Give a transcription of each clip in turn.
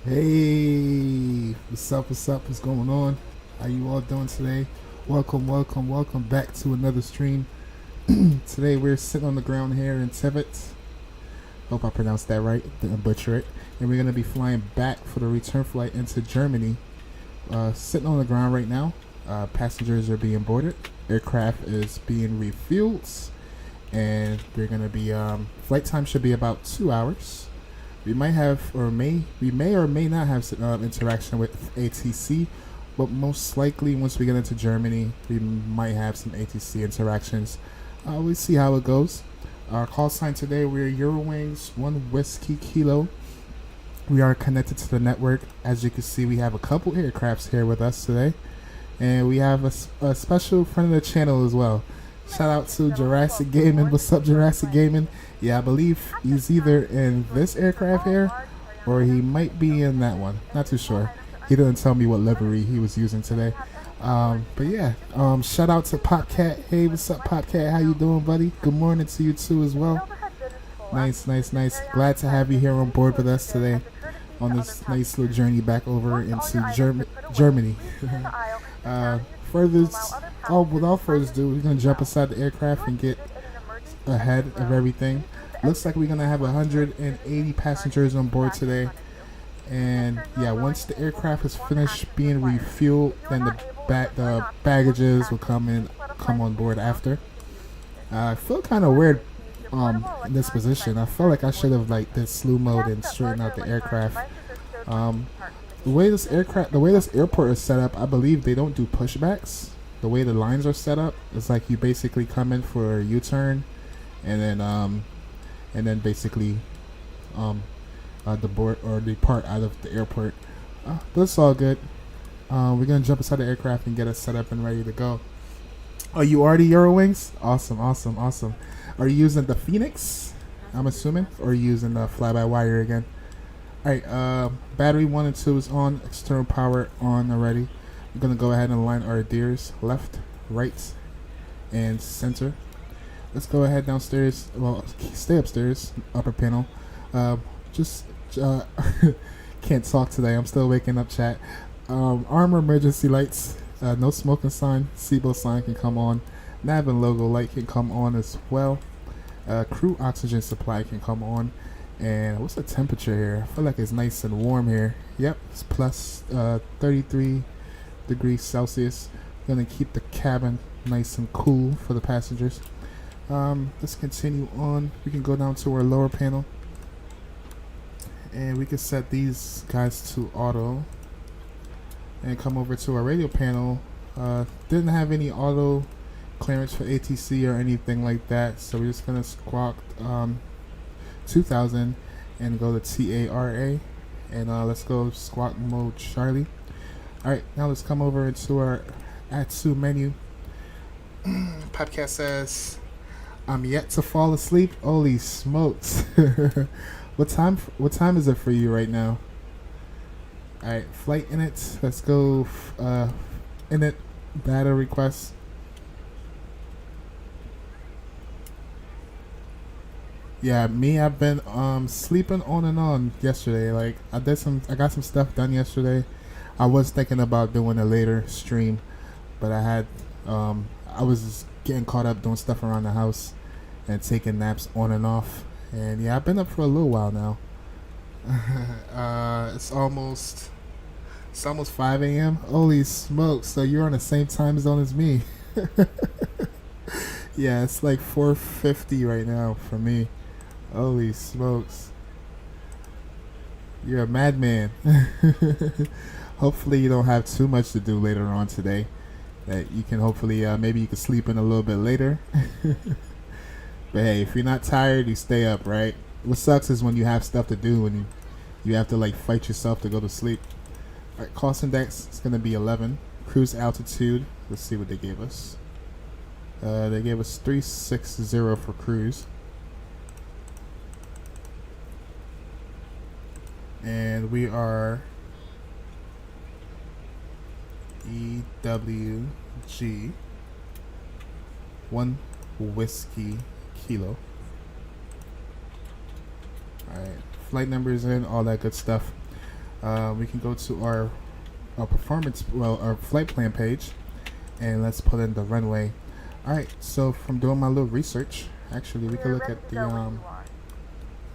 Hey, what's up, what's going on? How you all doing today? Welcome back to another stream. Today we're sitting on the ground here in Tivet. Hope I pronounced that right, didn't butcher it. And we're going to be flying back for the return flight into Germany. Sitting on the ground right now. Passengers are being boarded. Aircraft is being refueled. And we're going to be, flight time should be about 2 hours. We might have, we may or may not have interaction with ATC, but most likely once we get into Germany, we might have some ATC interactions. We'll see how it goes. Our call sign today, we're Eurowings 1 Whiskey Kilo. We are connected to the network. As you can see, we have a couple aircrafts here with us today, and we have a special friend of the channel as well. Shout out to Jurassic Gaming. What's up, Jurassic Gaming? Yeah, I believe he's either in this aircraft here or he might be in that one. Not too sure. He didn't tell me what livery he was using today. But yeah, shout out to Popcat. Hey, what's up, Popcat? How you doing, buddy? Good morning to you too as well. Nice. Glad to have you here on board with us today on this nice little journey back over into Germany. Without further ado, we're going to jump inside the aircraft and get ahead of everything. Looks like we're going to have 180 passengers on board today. And yeah, once the aircraft is finished being refueled, then the baggages will come on board after. I feel kind of weird in this position. I feel like I should have did slew mode and straightened out the aircraft. The way this airport is set up, I believe they don't do pushbacks. The way the lines are set up, it's like you basically come in for a U-turn, and then basically depart out of the airport. But it's all good. We're gonna jump inside the aircraft and get us set up and ready to go. Are you already Eurowings? Awesome. Are you using the Phoenix, I'm assuming, or are you using the fly-by-wire again? Alright, battery 1 and 2 is on, external power on already. We're going to go ahead and align our gears left, right, and center. Let's go ahead downstairs, well, stay upstairs, upper panel. Can't talk today, I'm still waking up, chat. Armor emergency lights, no smoking sign, seatbelt sign can come on. Nav and logo light can come on as well. Crew oxygen supply can come on. And what's the temperature here? I feel like it's nice and warm here. Yep, it's plus 33 degrees Celsius. Gonna keep the cabin nice and cool for the passengers. Let's continue on. We can go down to our lower panel, and we can set these guys to auto and come over to our radio panel. Didn't have any auto clearance for ATC or anything like that, so we're just gonna squawk 2000 and go to TARA, and let's go squawk mode Charlie. Alright, now let's come over into our ATSU menu. Podcast says, I'm yet to fall asleep. Holy smokes. What time is it for you right now? Alright, flight init. Let's go init data request. Yeah, me, I've been sleeping on and on yesterday. Like I got some stuff done yesterday. I was thinking about doing a later stream, but I was getting caught up doing stuff around the house and taking naps on and off. And yeah, I've been up for a little while now. It's almost 5 a.m. Holy smokes! So you're on the same time zone as me. Yeah, it's like 4:50 right now for me. Holy smokes! You're a madman. Hopefully you don't have too much to do later on today. That you can hopefully maybe you can sleep in a little bit later. But hey, if you're not tired, you stay up, right? What sucks is when you have stuff to do and you have to like fight yourself to go to sleep. Alright, cost index is gonna be 11. Cruise altitude, let's see what they gave us. They gave us 360 for cruise. And we are EWG 1 whiskey kilo. Alright, flight numbers in, all that good stuff. We can go to our our flight plan page, and let's put in the runway. Alright, so from doing my little research, actually we can look at the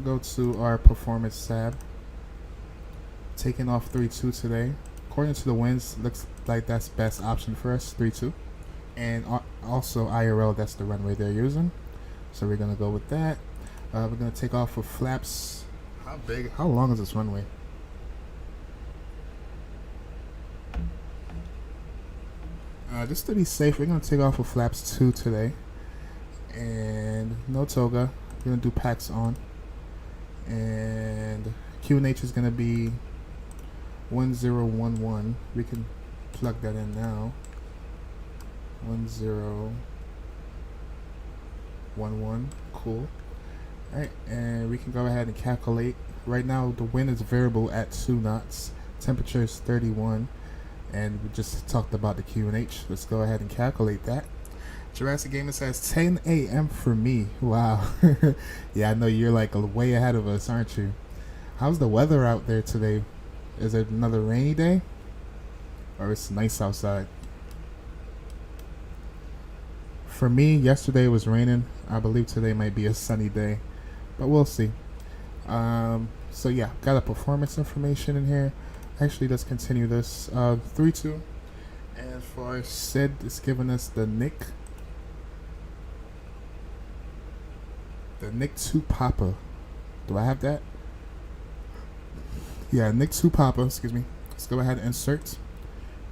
go to our performance tab. Taking off 3-2 today. According to the winds, looks like that's best option for us, 3-2. And also IRL, that's the runway they're using. So we're gonna go with that. We're gonna take off with flaps. How long is this runway? Just to be safe, we're gonna take off with flaps 2 today. And no toga. We're gonna do packs on. And QNH is gonna be 1011. We can plug that in now. 1011. Cool. Alright, and we can go ahead and calculate. Right now the wind is variable at 2 knots. Temperature is 31. And we just talked about the QNH. Let's go ahead and calculate that. Jurassic Gamer says 10 a.m. for me. Wow. Yeah, I know you're like way ahead of us, aren't you? How's the weather out there today? Is it another rainy day? Or it's nice outside? For me, yesterday was raining. I believe today might be a sunny day. But we'll see. So yeah, got a performance information in here. Actually, let's continue this. 3-2. And for Sid, it's giving us the Nick 2 Papa. Do I have that? Yeah, Nick 2 Papa, excuse me. Let's go ahead and insert.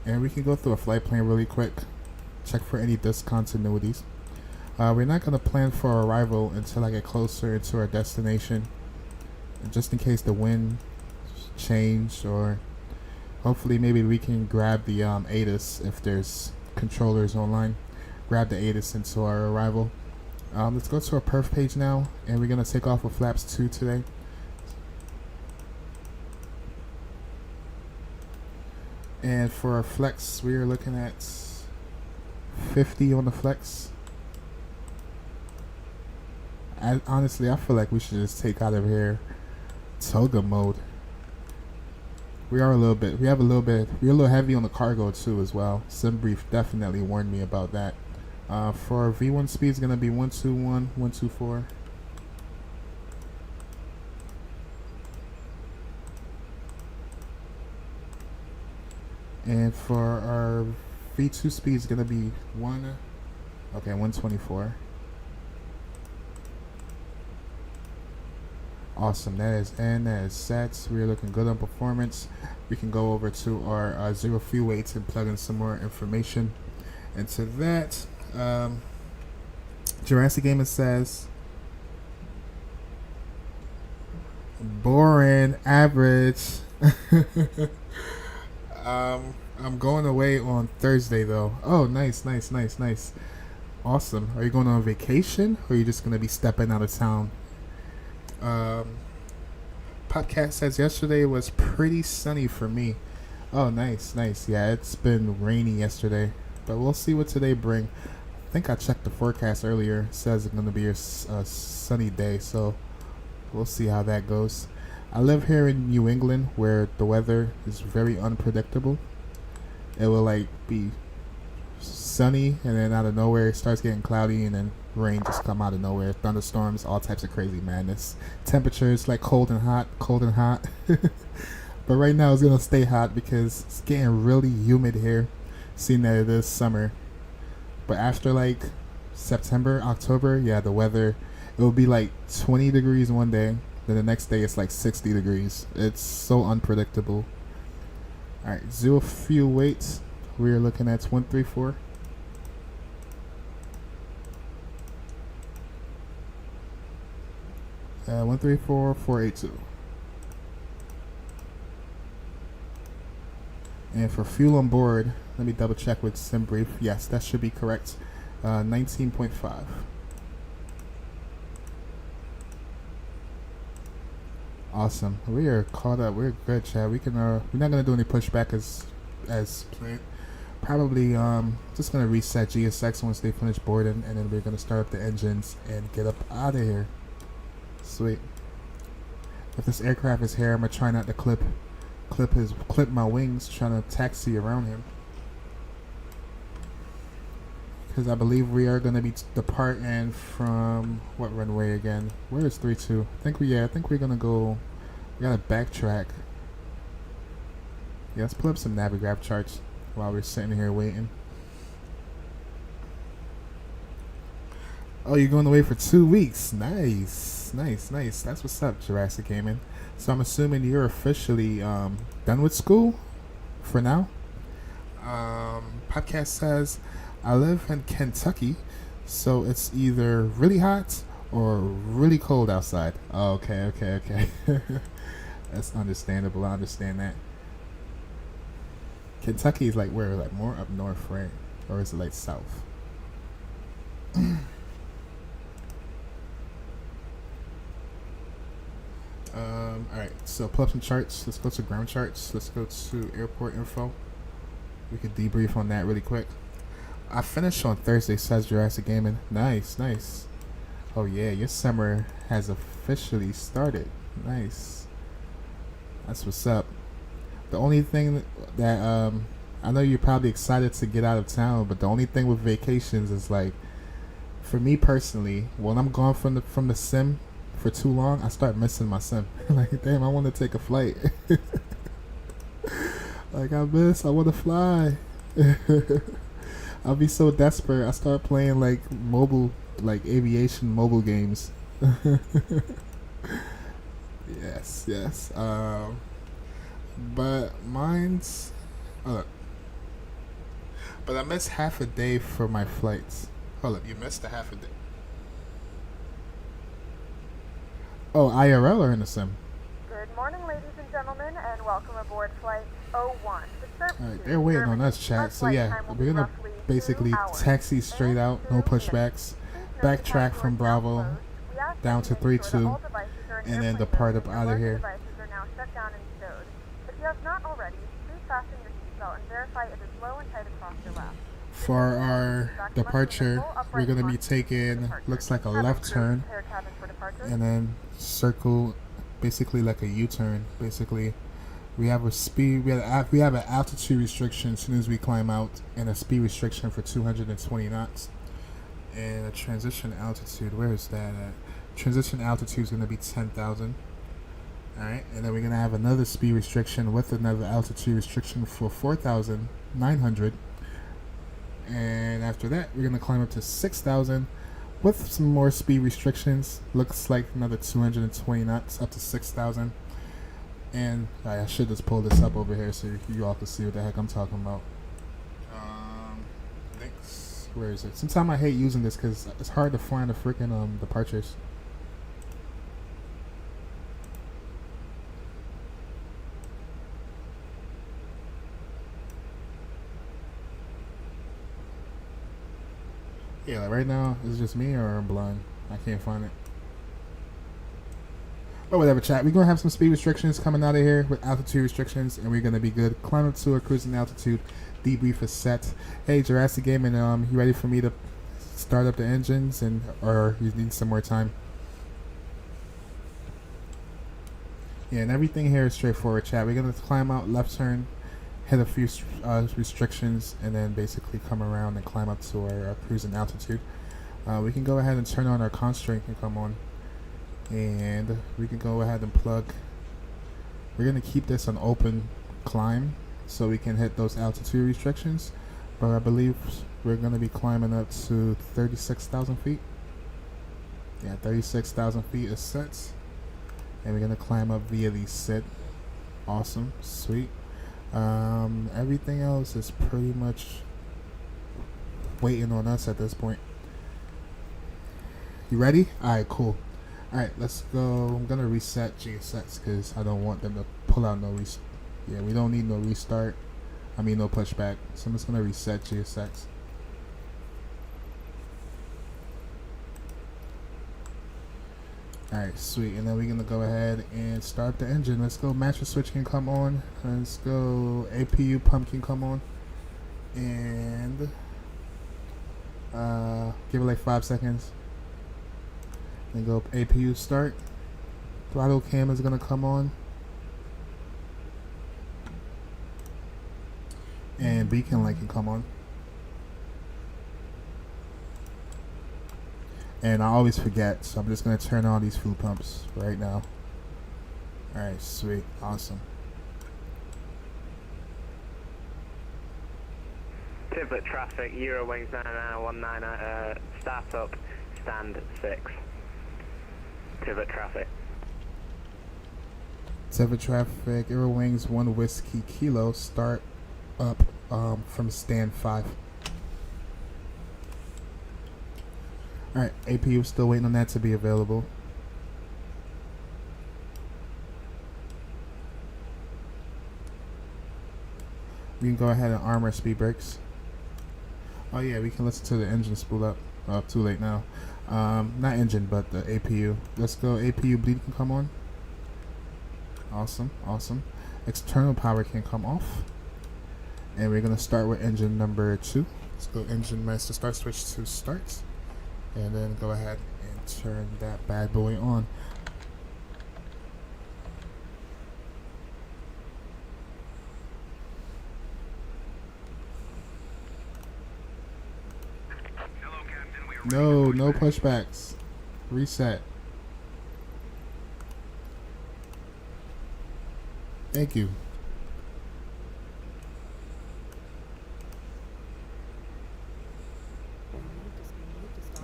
And we can go through a flight plan really quick. Check for any discontinuities. We're not going to plan for our arrival until I get closer into our destination. And just in case the wind change, or hopefully maybe we can grab the ATIS if there's controllers online. Grab the ATIS into our arrival. Let's go to our perf page now, and we're going to take off with flaps 2 today. And for our flex, we are looking at 50 on the flex. Honestly, I feel like we should just take out of here toga mode. We're a little heavy on the cargo too as well. Simbrief definitely warned me about that. For V1 speed is gonna be 121, 124. And for our V2 speed is gonna be 124. Awesome, that is set. We're looking good on performance. We can go over to our zero fuel weights and plug in some more information into that. Jurassic Gamer says, boring, average. I'm going away on Thursday though. Oh, nice. Awesome. Are you going on vacation or are you just going to be stepping out of town? Podcast says yesterday was pretty sunny for me. Oh, nice. Yeah, it's been rainy yesterday, but we'll see what today bring. I think I checked the forecast earlier. It says it's going to be a sunny day, so we'll see how that goes. I live here in New England where the weather is very unpredictable. It will like be sunny and then out of nowhere it starts getting cloudy and then rain just come out of nowhere, thunderstorms, all types of crazy madness. Temperatures like cold and hot. But right now it's gonna stay hot because it's getting really humid here, seeing that it is summer. But after like September, October, yeah, the weather, it will be like 20 degrees one day, then the next day it's like 60 degrees. It's so unpredictable. Alright, zero fuel weights. We're looking at 134. Uh, 134,482. And for fuel on board, let me double check with SimBrief. Yes, that should be correct. 19.5. Awesome. We are caught up. We're good, Chad. We can. We're not gonna do any pushback as planned. Probably just gonna reset GSX once they finish boarding, and then we're gonna start up the engines and get up out of here. Sweet. If this aircraft is here, I'm gonna try not to clip my wings, trying to taxi around him. Because I believe we are gonna be departing from what runway again? Where is 32? I think we're gonna go. We gotta backtrack. Yeah, let's pull up some Navigraph charts while we're sitting here waiting. Oh, you're going away for 2 weeks. Nice. That's what's up, Jurassic Gaming. So I'm assuming you're officially done with school for now. Podcast says, I live in Kentucky, so it's either really hot or really cold outside. Oh, okay. That's understandable. I understand that. Kentucky is like where? Like more up north, right? Or is it like south? Alright, so pull up some charts. Let's go to ground charts. Let's go to airport info. We can debrief on that really quick. I finished on Thursday, says Jurassic Gaming. Nice. Oh yeah, your summer has officially started. Nice. That's what's up. The only thing that I know you're probably excited to get out of town, but the only thing with vacations is like, for me personally, when I'm gone from the sim for too long, I start missing my sim. Like, damn, I want to take a flight. Like, I want to fly. I'll be so desperate. I start playing like aviation mobile games. Yes. But mine's, but I missed half a day for my flights. Hold up, you missed a half a day. Oh, IRL or in the sim? Good morning, ladies and gentlemen, and welcome aboard Flight 01. Alright, they're waiting on us, chat. So yeah, we're gonna basically taxi straight out, no pushbacks, backtrack from Bravo down to 32, and then depart up out of here. If you have not already, please fasten your seatbelt and verify it is low and tight across your lap. For our departure, we're going to be taking, looks like a left turn, and then circle, basically like a U-turn. Basically, we have a speed, we have an altitude restriction as soon as we climb out, and a speed restriction for 220 knots. And a transition altitude, where is that at? Transition altitude is going to be 10,000. Alright, and then we're going to have another speed restriction with another altitude restriction for 4,900. And after that, we're going to climb up to 6,000 with some more speed restrictions. Looks like another 220 knots up to 6,000. And I should just pull this up over here so you all can see what the heck I'm talking about. Next, where is it? Sometimes I hate using this because it's hard to find the freaking departures. Yeah, like right now, is it just me or I'm blind? I can't find it. But whatever, chat. We're going to have some speed restrictions coming out of here with altitude restrictions, and we're going to be good. Climb up to a cruising altitude. Debrief is set. Hey, Jurassic Gaming, you ready for me to start up the engines, or you need some more time? Yeah, and everything here is straightforward, chat. We're going to climb out, left turn, hit a few restrictions, and then basically come around and climb up to our cruising altitude. We can go ahead and turn on our constraint and come on. And we can go ahead and plug. We're going to keep this an open climb so we can hit those altitude restrictions. But I believe we're going to be climbing up to 36,000 feet. Yeah, 36,000 feet is set. And we're going to climb up via the sit. Awesome. Sweet. Everything else is pretty much waiting on us at this point. You ready? Alright, cool. Alright, let's go. I'm going to reset GSX because I don't want them to pull out no restart. Yeah, we don't need no restart. I mean, no pushback. So I'm just going to reset GSX. Alright, sweet. And then we're going to go ahead and start the engine. Let's go. Master switch can come on. Let's go. APU pump can come on. And give it like 5 seconds. Then go APU start. Throttle cam is going to come on. And beacon light can come on. And I always forget, so I'm just going to turn on these fuel pumps right now. Alright, sweet. Awesome. Tablet traffic, Eurowings 9919, start up, stand 6. Tablet traffic. Tablet traffic, Eurowings 1 Whiskey Kilo, start up from stand 5. Alright, APU still waiting on that to be available. We can go ahead and arm our speed brakes. Oh yeah, we can listen to the engine spool up. Oh, too late now. Not engine, but the APU. Let's go. APU bleed can come on. Awesome, awesome. External power can come off. And we're gonna start with engine number 2. Let's go engine master start switch to start. And then go ahead and turn that bad boy on. No, no pushbacks. Reset. Thank you.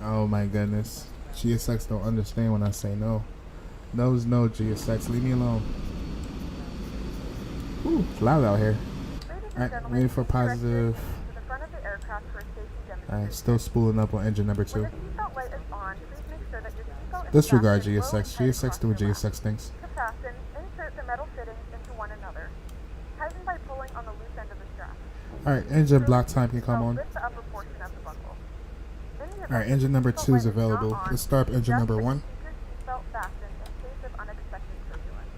Oh my goodness. GSX don't understand when I say no. No's no, GSX. Leave me alone. Ooh, it's loud out here. Alright, waiting for positive. Alright, still spooling up on engine number 2. Disregard GSX. GSX doing GSX things. To fasten, insert the metal fittings into one another. Tighten by pulling on the loose end of the strap. Alright, engine block time can come on. Lift the upper portion of the buckle. Alright, engine number 2 is available. Let's start up engine number 1. Fasten in case of unexpected turbulence.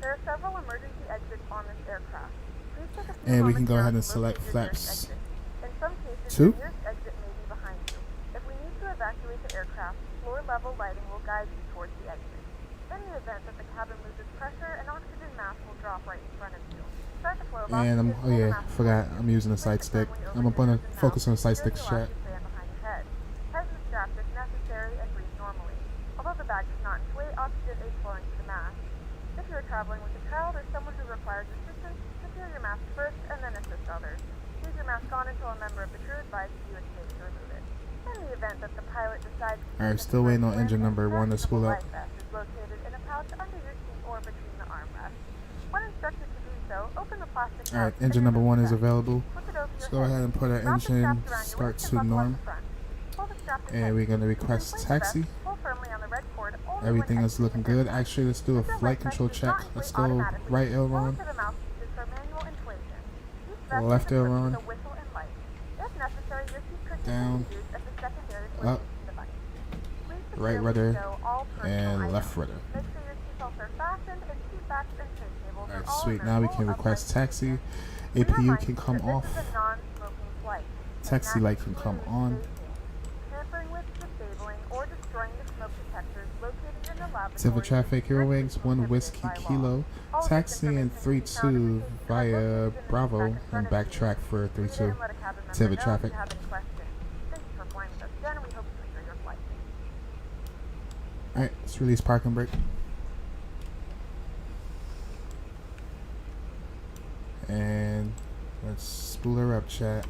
There are several emergency exits on this aircraft. Please take a few And we can moments go now ahead to and select locate your nearest flaps exit. In some cases, 2. the nearest exit may be behind you. If we need to evacuate the aircraft, floor level lighting will guide you towards the exit. In the event that the cabin loses pressure, an oxygen mask will drop right in front of you. Start the flow box And and pull the mask I'm using a sight stick. I'm gonna focus on the sight stick chat. you are traveling with a child or someone who requires assistance, secure your mask first and then assist others. Leave your mask on until a member of the crew advises you it's safe to remove it. In the event that the pilot decides to Alright, still waiting on engine number 1 to spool up. life vest is located in a pouch under your seat or between the armrests. When instructed to do so, open the plastic pouch. Alright, engine number 1 is available. Flip it over your Let's go head. ahead and put our Drop the engine straps around your start waist to and buckle norm. up the front. Pull the strap to And tight. we're going to You can request place the taxi. vest, pull firmly on the red cord only when Everything is exiting looking the good. aircraft. Actually, let's do a If your flight light control vest does check. not Let's inflate go automatically, right blow aileron, into the mouthpieces for manual inflation. Each vest left is equipped aileron, with a whistle and light. If necessary, your seat cushion down, can be used as a secondary up, flotation device. Please right securely rudder, stow all personal and items. left rudder. Make sure your seatbelts are fastened and seat backs and tray tables are Alright, all sweet. in Now we their can full request upright taxi. position. We APU remind can you come that this off. is a non-smoking flight. Taxi light can come on. Tampering with, disabling, or destroying the smoke detectors located in the laboratory. Civil traffic, Eurowings, 1 Whiskey Kilo. Taxi in 3-2 via Bravo and backtrack for 3-2. Civil traffic. Thank you for flying with us again, and we hope you enjoy your flight. Alright, let's release parking brake. And let's spool her up, chat.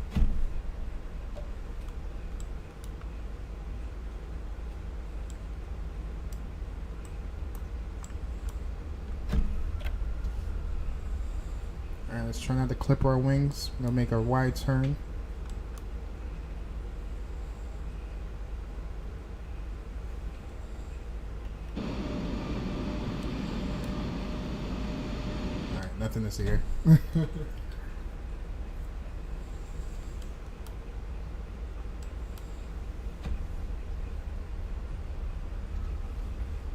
Alright, let's try not to clip our wings. We're gonna make a wide turn. Alright, nothing to see here.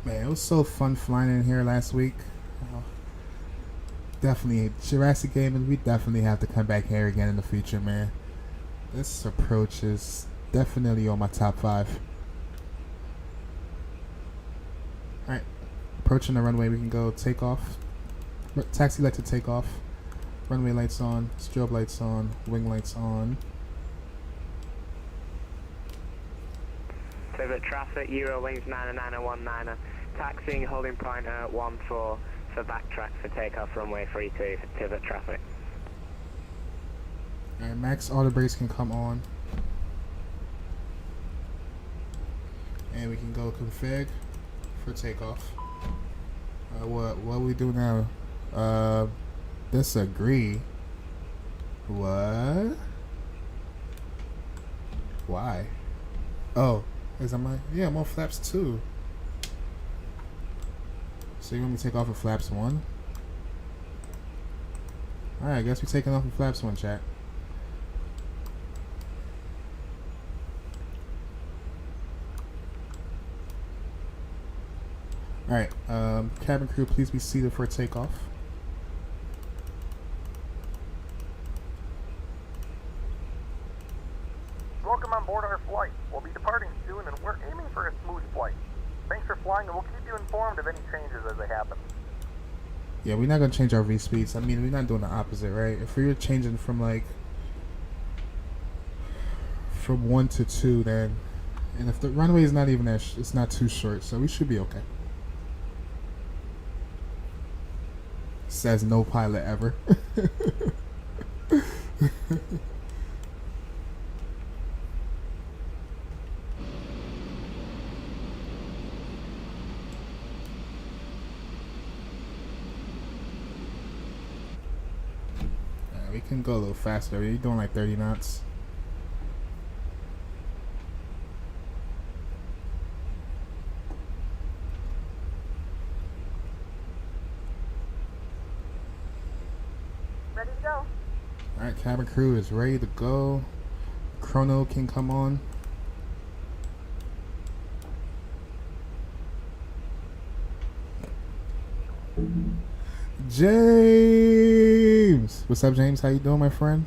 Man, it was so fun flying in here last week. Definitely Jurassic Gaming. We definitely have to come back here again in the future, man. This approach is definitely on my top 5. Alright, approaching the runway. We can go take off. Taxi light to take off. Runway lights on. Strobe lights on. Wing lights on. Pivot traffic, Eurowings 99019. Taxiing holding point 14 for backtrack for takeoff runway 32 for pivot traffic. Alright, max auto brakes can come on. And we can go config for takeoff. What we do now? Disagree. What? Why? Oh, is I'm like, yeah, I'm on flaps 2. So you want me to take off of flaps 1? Alright, I guess we're taking off of flaps 1, chat. Alright, cabin crew, please be seated for takeoff. Welcome on board our flight. We'll be departing soon and we're aiming for a smooth flight. Thanks for flying and we'll keep you informed of any changes as they happen. Yeah, we're not gonna change our V speeds. I mean, we're not doing the opposite, right? If we were changing from like from 1 to 2, then, and if the runway is not even that, it's not too short, so we should be okay. Says no pilot ever. We can go a little faster. You're doing like 30 knots. Ready to go. Alright, cabin crew is ready to go. Chrono can come on. James! What's up, James? How you doing, my friend?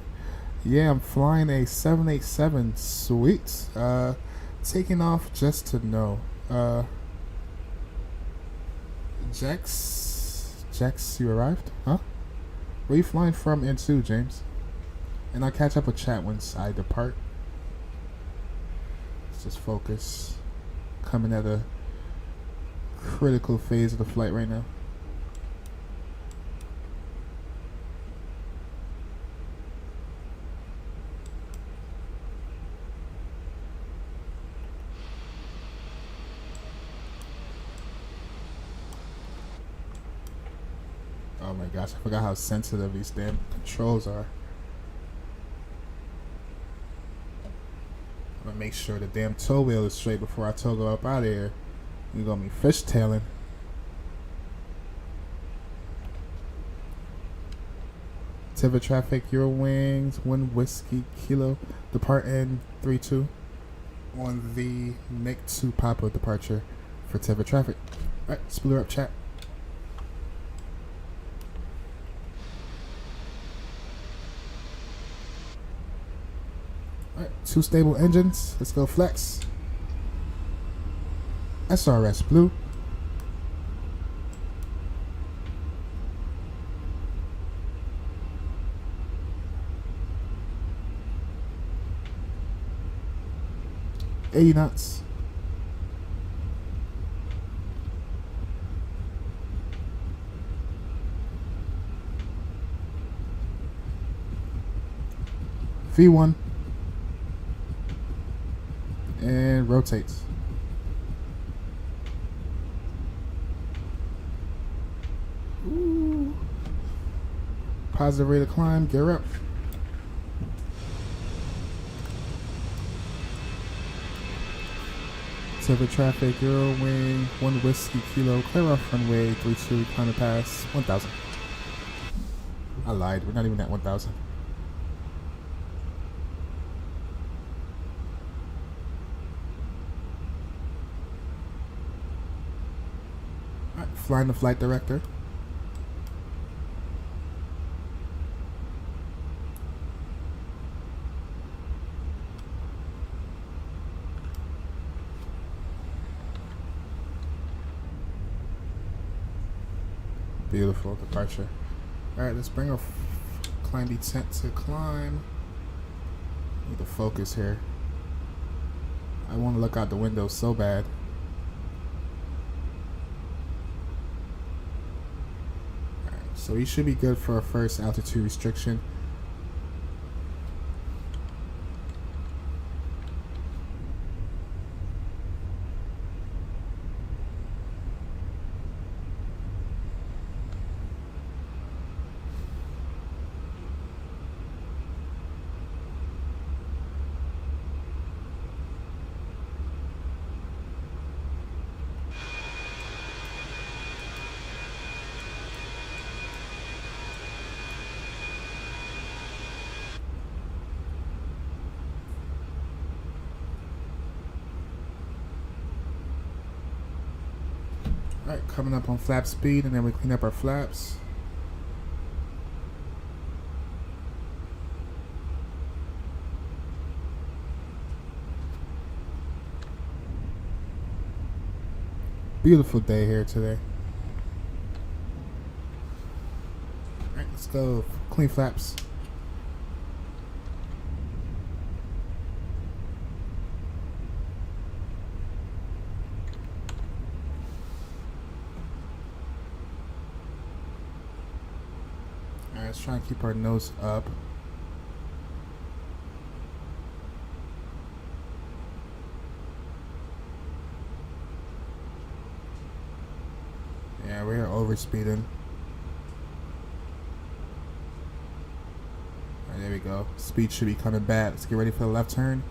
Yeah, I'm flying a 787. Sweet. Taking off just to know. Jax, you arrived? Huh? Where you flying from and to, James? And I'll catch up with chat once I depart. Let's just focus. Coming at a critical phase of the flight right now. my gosh, I forgot how sensitive these damn controls are. I'm gonna make sure the damn toe wheel is straight before I toggle up out of here. You're gonna be fishtailing. Tiva traffic, Eurowings, 1 Whiskey Kilo, departing 32 on the Nick 2 Papa departure for Tiva traffic. Alright, split her up, chat. Alright, 2 stable engines. Let's go flex. SRS blue. $80 knots. V1 and rotates. Ooh. Positive rate of climb, gear up. Tiva traffic, Eurowing, 1 Whiskey Kilo, clear off runway 32, climb to pass 1,000. I lied, we're not even at 1,000. Alright, flying the flight director. Beautiful departure. Alright, let's bring our climb descent to climb. Need to focus here. I want to look out the window so bad. Alright, so we should be good for our first altitude restriction. Alright, coming up on flap speed, and then we clean up our flaps. Beautiful day here today. Alright, let's go clean flaps. Let's try and keep our nose up. Yeah, we're overspeeding. Alright, there we go. Speed should be coming back. Let's get ready for the left turn.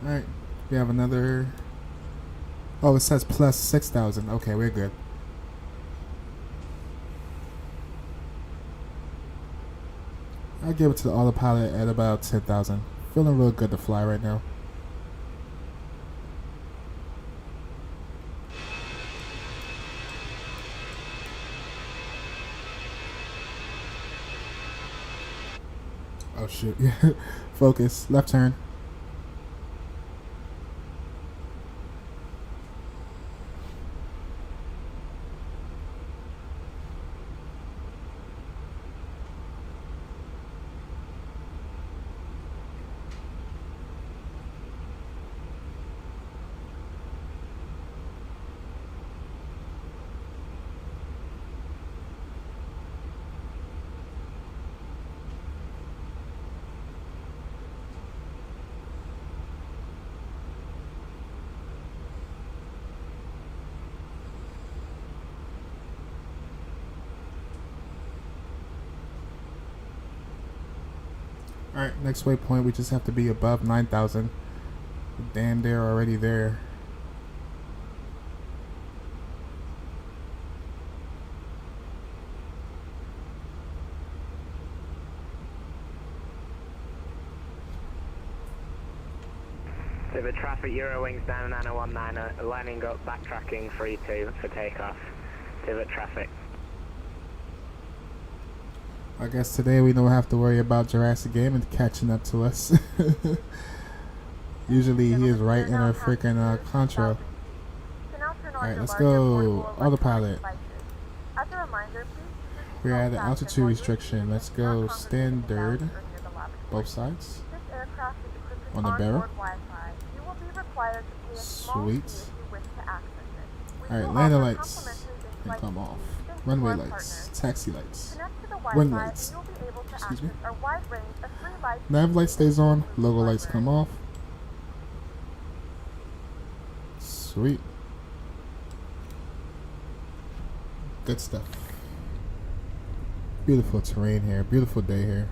Alright, we have another. Oh, it says plus 6,000. Okay, we're good. I'll give it to the autopilot at about 10,000. Feeling real good to fly right now. Oh shoot. Focus. Left turn. Alright, next waypoint, we just have to be above 9,000. Damn, they're already there. Pivot traffic, Eurowings 99019, lining up, backtracking 32 for takeoff. Pivot traffic. I guess today we don't have to worry about Jurassic Game and catching up to us. Usually he is right in our freaking contra. Alright, let's go. Autopilot. As a reminder, please We're at the altitude restriction. Let's go standard. Both sides. This aircraft is equipped On with the barrel. onboard Wi-Fi. You will be required to pay a small Sweet. fee if you wish to access it. We Alright, will landing offer lights. complimentary And in-flight come off. seats to Runway our lights. partners. Taxi lights. Connect to the Wind Wi-Fi lights. and you'll be able to Excuse access me. our wide range of free lights. Nav light stays on. Logo lights come off. Sweet. Good stuff. Beautiful terrain here. Beautiful day here.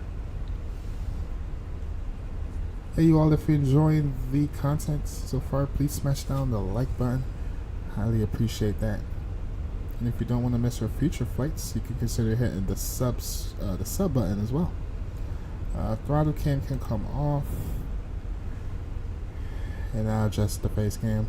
Hey you all, if you're enjoying the content so far, please smash down the like button. Highly appreciate that. And if you don't want to miss our future flights, you can consider hitting the sub button as well. Throttle cam can come off. And I'll adjust the face cam.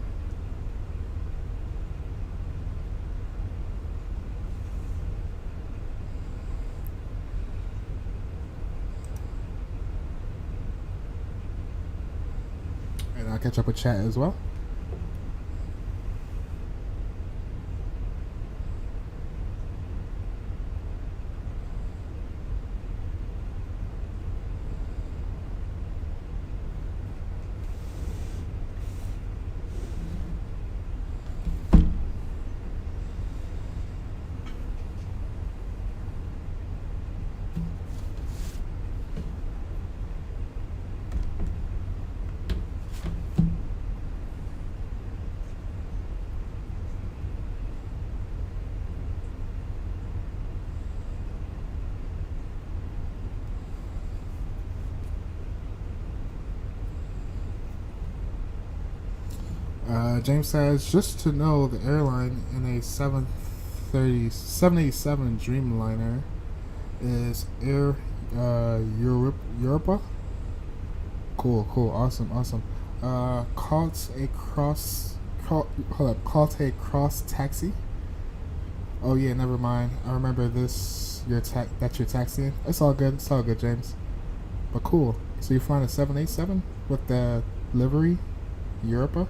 And I'll catch up with chat as well. James says, just to know, the airline in a 787 Dreamliner is Air Europa. Cool, awesome. Caught a cross taxi. Oh yeah, never mind. I remember this. That's your taxiing. It's all good, James. But cool. So you're flying a 787 with the livery Europa.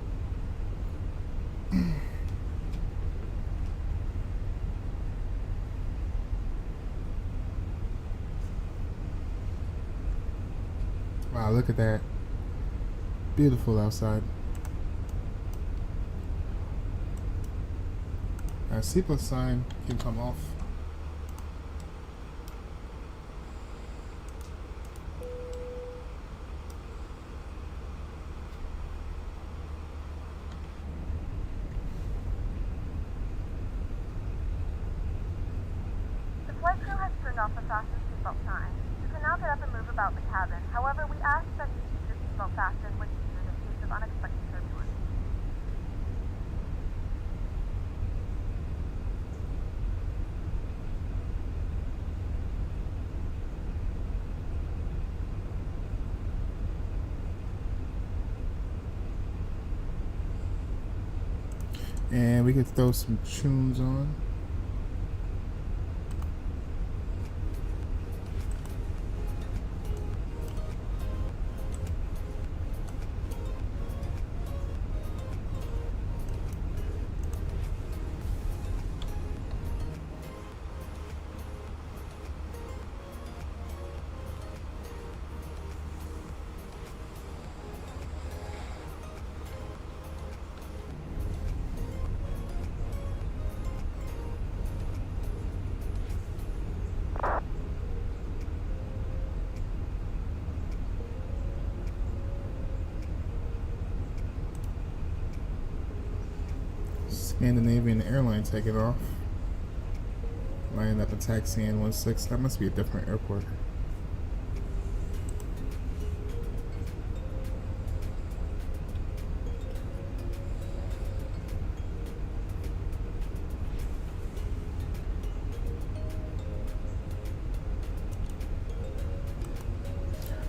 Wow, look at that. Beautiful outside. Our seatbelt sign can come off. The flight crew has turned off the fasten seatbelt sign. You can now get up and move about the cabin. However, we ask that you keep your seatbelt fastened when seated in case of unexpected turbulence. And we can throw some tunes on. Scandinavian airline taking off. Lining up a taxi in 16. That must be a different airport.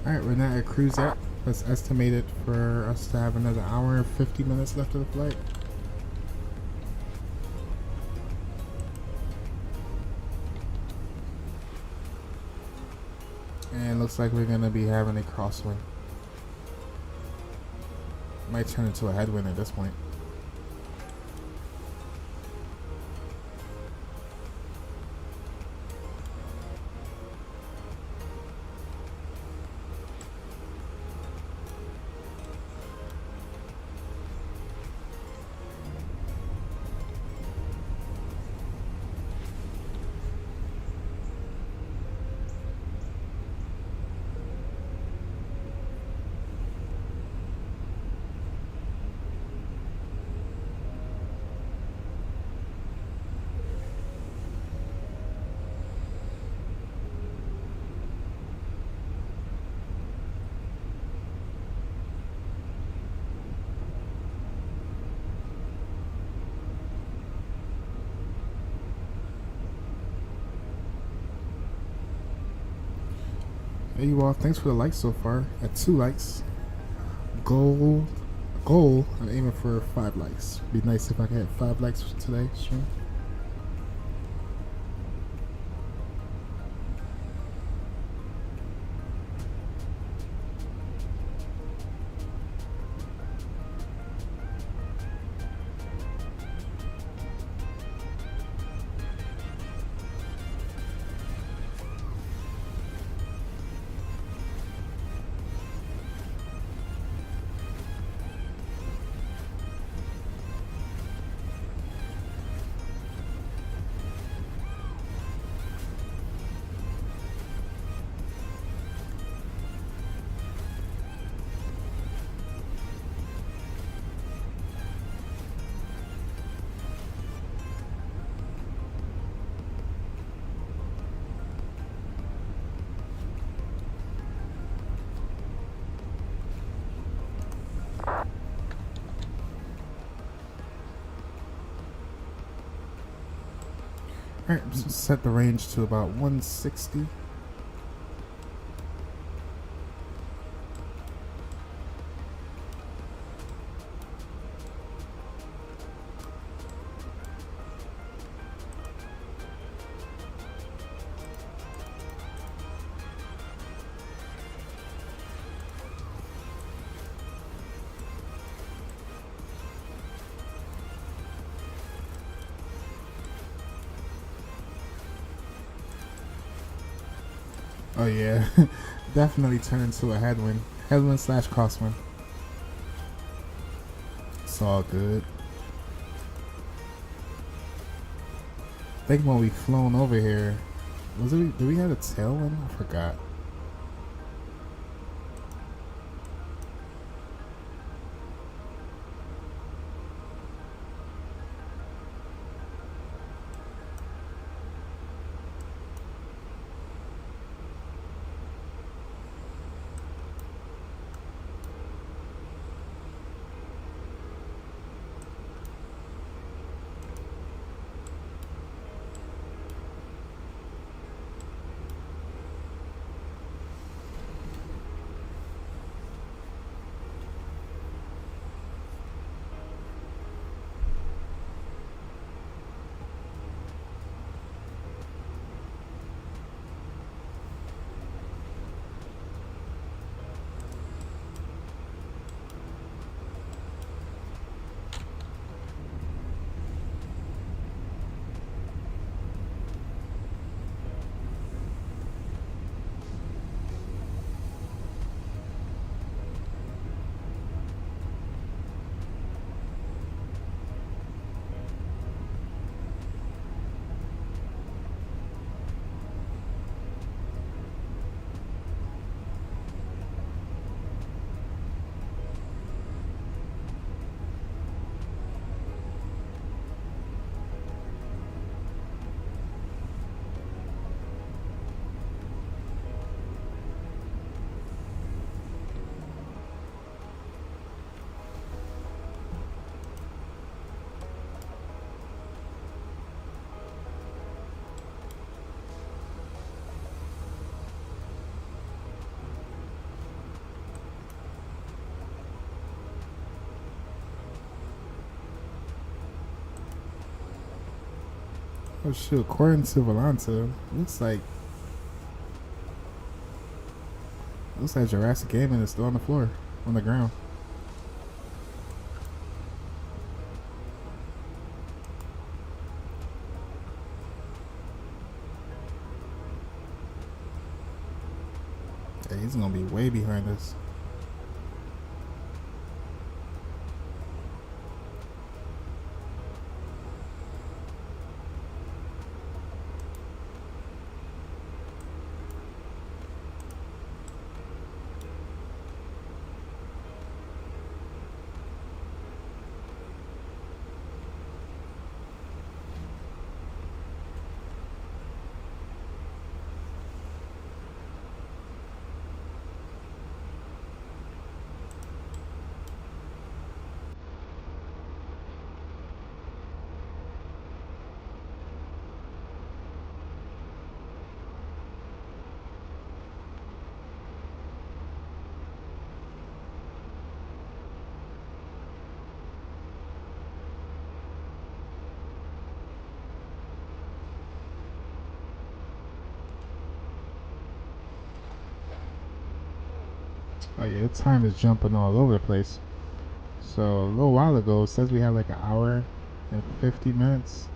Alright, we're now at cruise at. That's estimated for us to have another hour and 50 minutes left of the flight. And looks like we're gonna be having a crosswind. Might turn into a headwind at this point. Hey you all, thanks for the likes so far. At 2 likes. Goal, I'm aiming for 5 likes. Be nice if I could have 5 likes for today stream. Alright, set the range to about 160. Oh yeah, definitely turn into a headwind. Headwind slash crosswind. It's all good. I think when we flown over here, did we have a tailwind? I forgot. Oh shoot, according to Volanta, looks like Jurassic Gaming is still on the floor, on the ground. Yeah, he's gonna be way behind us. Oh yeah, the time is jumping all over the place. So a little while ago, it says we had like an hour and 50 minutes.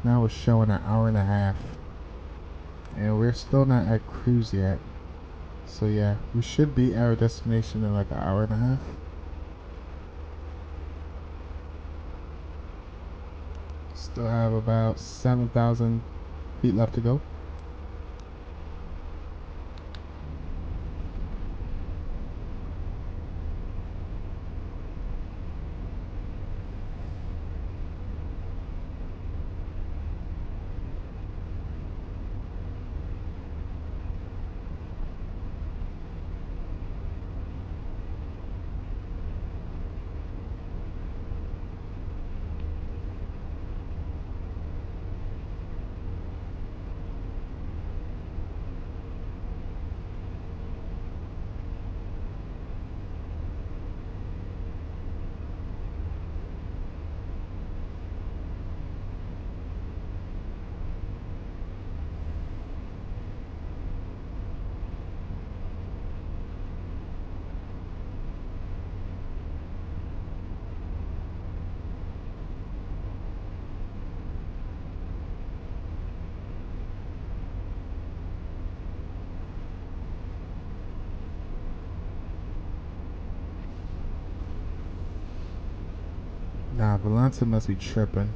Now it's showing an hour and a half. And we're still not at cruise yet. So yeah, we should be at our destination in like an hour and a half. Still have about 7,000 feet left to go. Nah, Volanta must be tripping.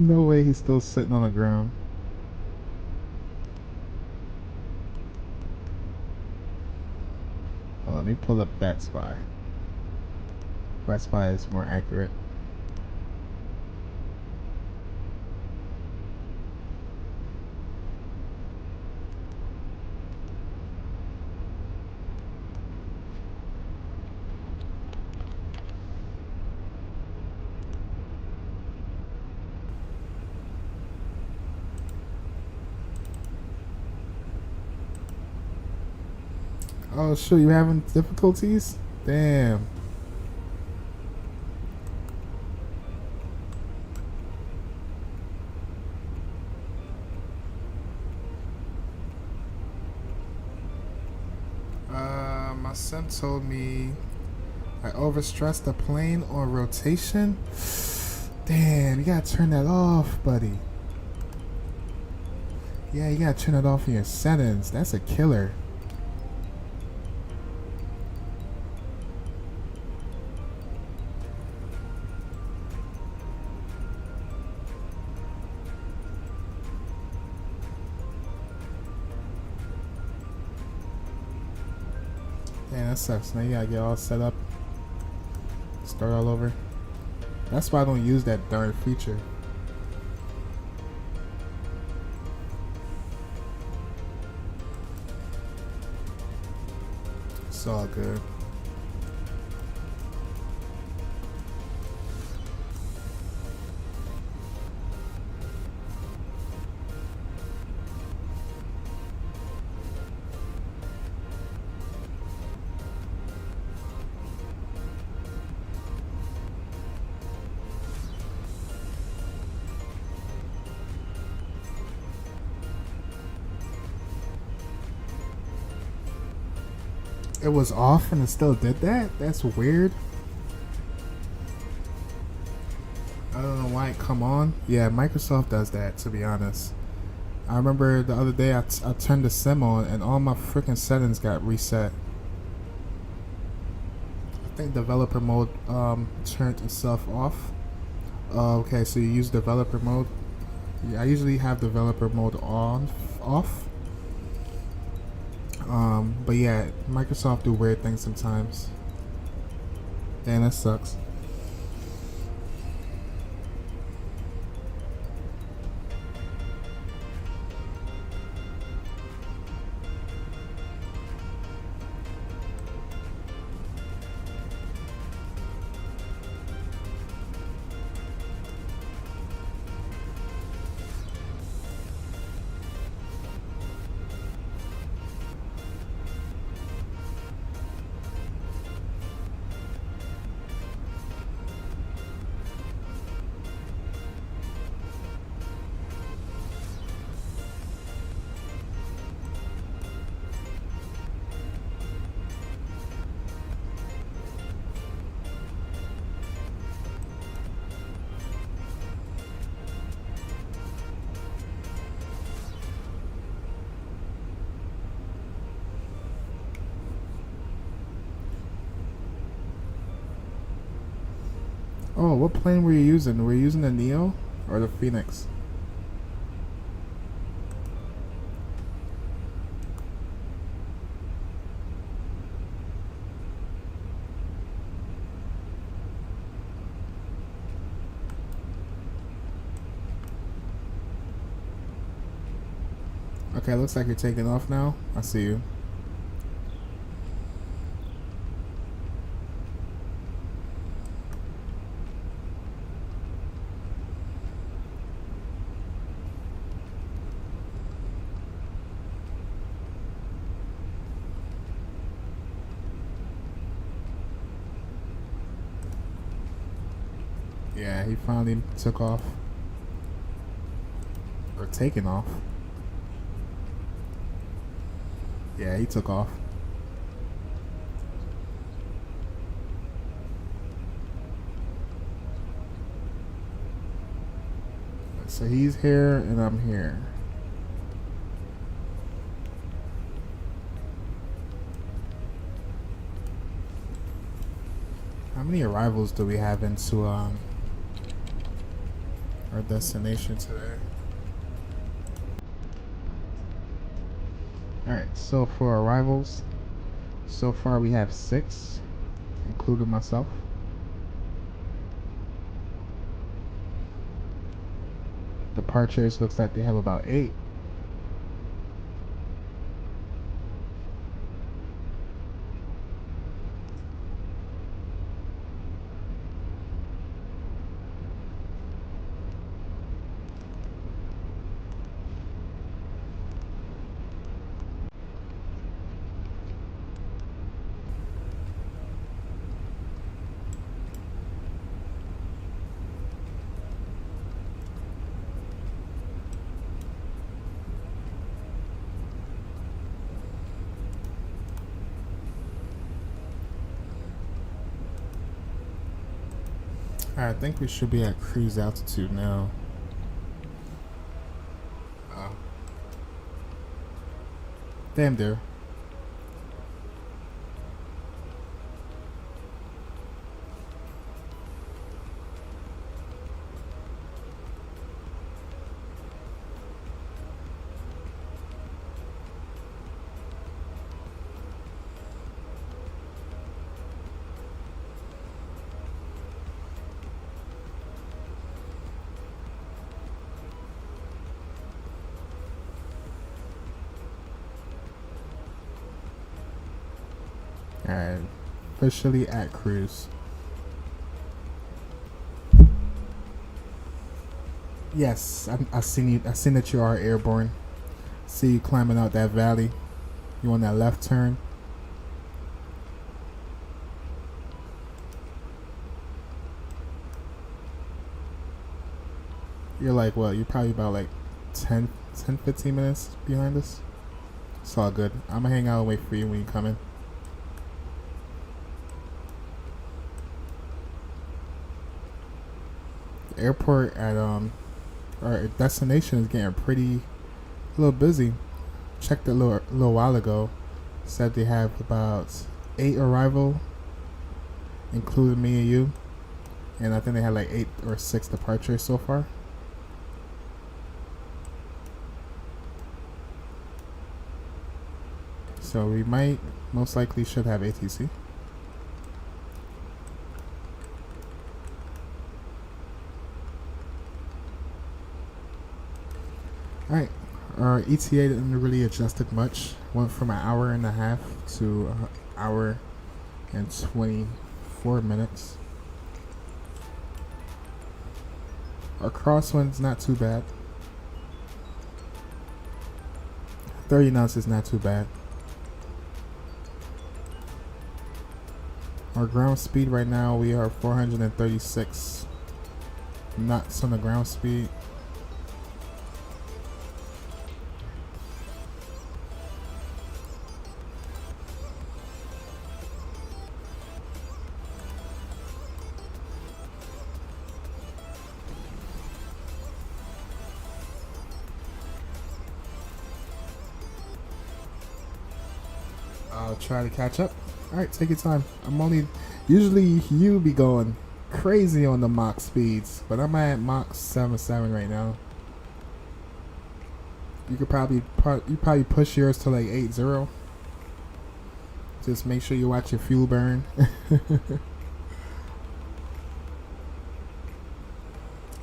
No way he's still sitting on the ground. Oh, let me pull up VATSIM. VATSIM is more accurate. Oh shoot, you having difficulties? Damn. My son told me I overstressed the plane on rotation. Damn, you gotta turn that off, buddy. Yeah, you gotta turn it off in your settings. That's a killer. Yeah, that sucks. Now you gotta get all set up. Start all over. That's why I don't use that darn feature. It's all good. It was off and it still did that? That's weird. I don't know why it come on. Yeah, Microsoft does that, to be honest. I remember the other day I turned the sim on and all my freaking settings got reset. I think developer mode turned itself off. Okay, so you use developer mode. Yeah, I usually have developer mode off. But yeah, Microsoft do weird things sometimes. Damn, that sucks. Oh, what plane were you using? Were you using the Neo or the Phoenix? Okay, looks like you're taking off now. I see you. Yeah, he finally took off. Or taken off. Yeah, he took off. So he's here and I'm here. How many arrivals do we have into our destination today? Alright, so for arrivals, so far we have 6, including myself. Departures looks like they have about 8. I think we should be at cruise altitude now. Oh. Damn, dear. Alright, officially at cruise. Yes, I seen you. I seen that you are airborne. See you climbing out that valley. You on that left turn. You're like what? You're probably about like 10, 15 minutes behind us. It's all good. I'm gonna hang out and wait for you when you come in. airport at our destination is getting a little busy. Checked it a little while ago. Said they have about 8 arrival, including me and you, and I think they had like 8 or 6 departures so far. So we most likely should have ATC. Alright, our ETA didn't really adjusted much. Went from an hour and a half to an hour and 24 minutes. Our crosswind's not too bad. 30 knots is not too bad. Our ground speed right now, we are 436 knots on the ground speed. I'll try to catch up. Alright, take your time. Usually you be going crazy on the Mach speeds, but I'm at Mach 7.7 right now. You could probably push yours to like 8.0. Just make sure you watch your fuel burn.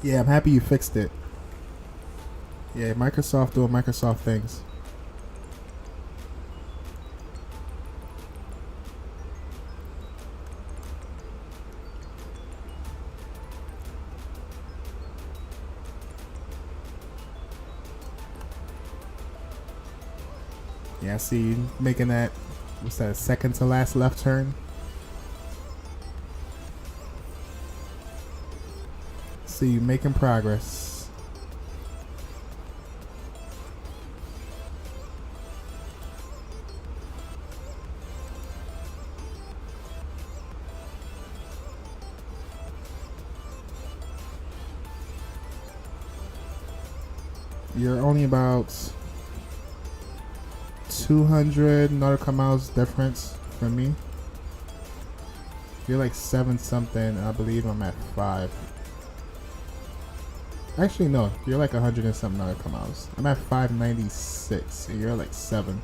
Yeah, I'm happy you fixed it. Yeah, Microsoft doing Microsoft things. Yeah, I see you making that, what's that, second to last left turn? See you making progress. You're only about 200 nautical miles difference from me. You're like 7 something. I believe I'm at 5. Actually, no. You're like 100 and something nautical miles. I'm at 596, and you're like 7.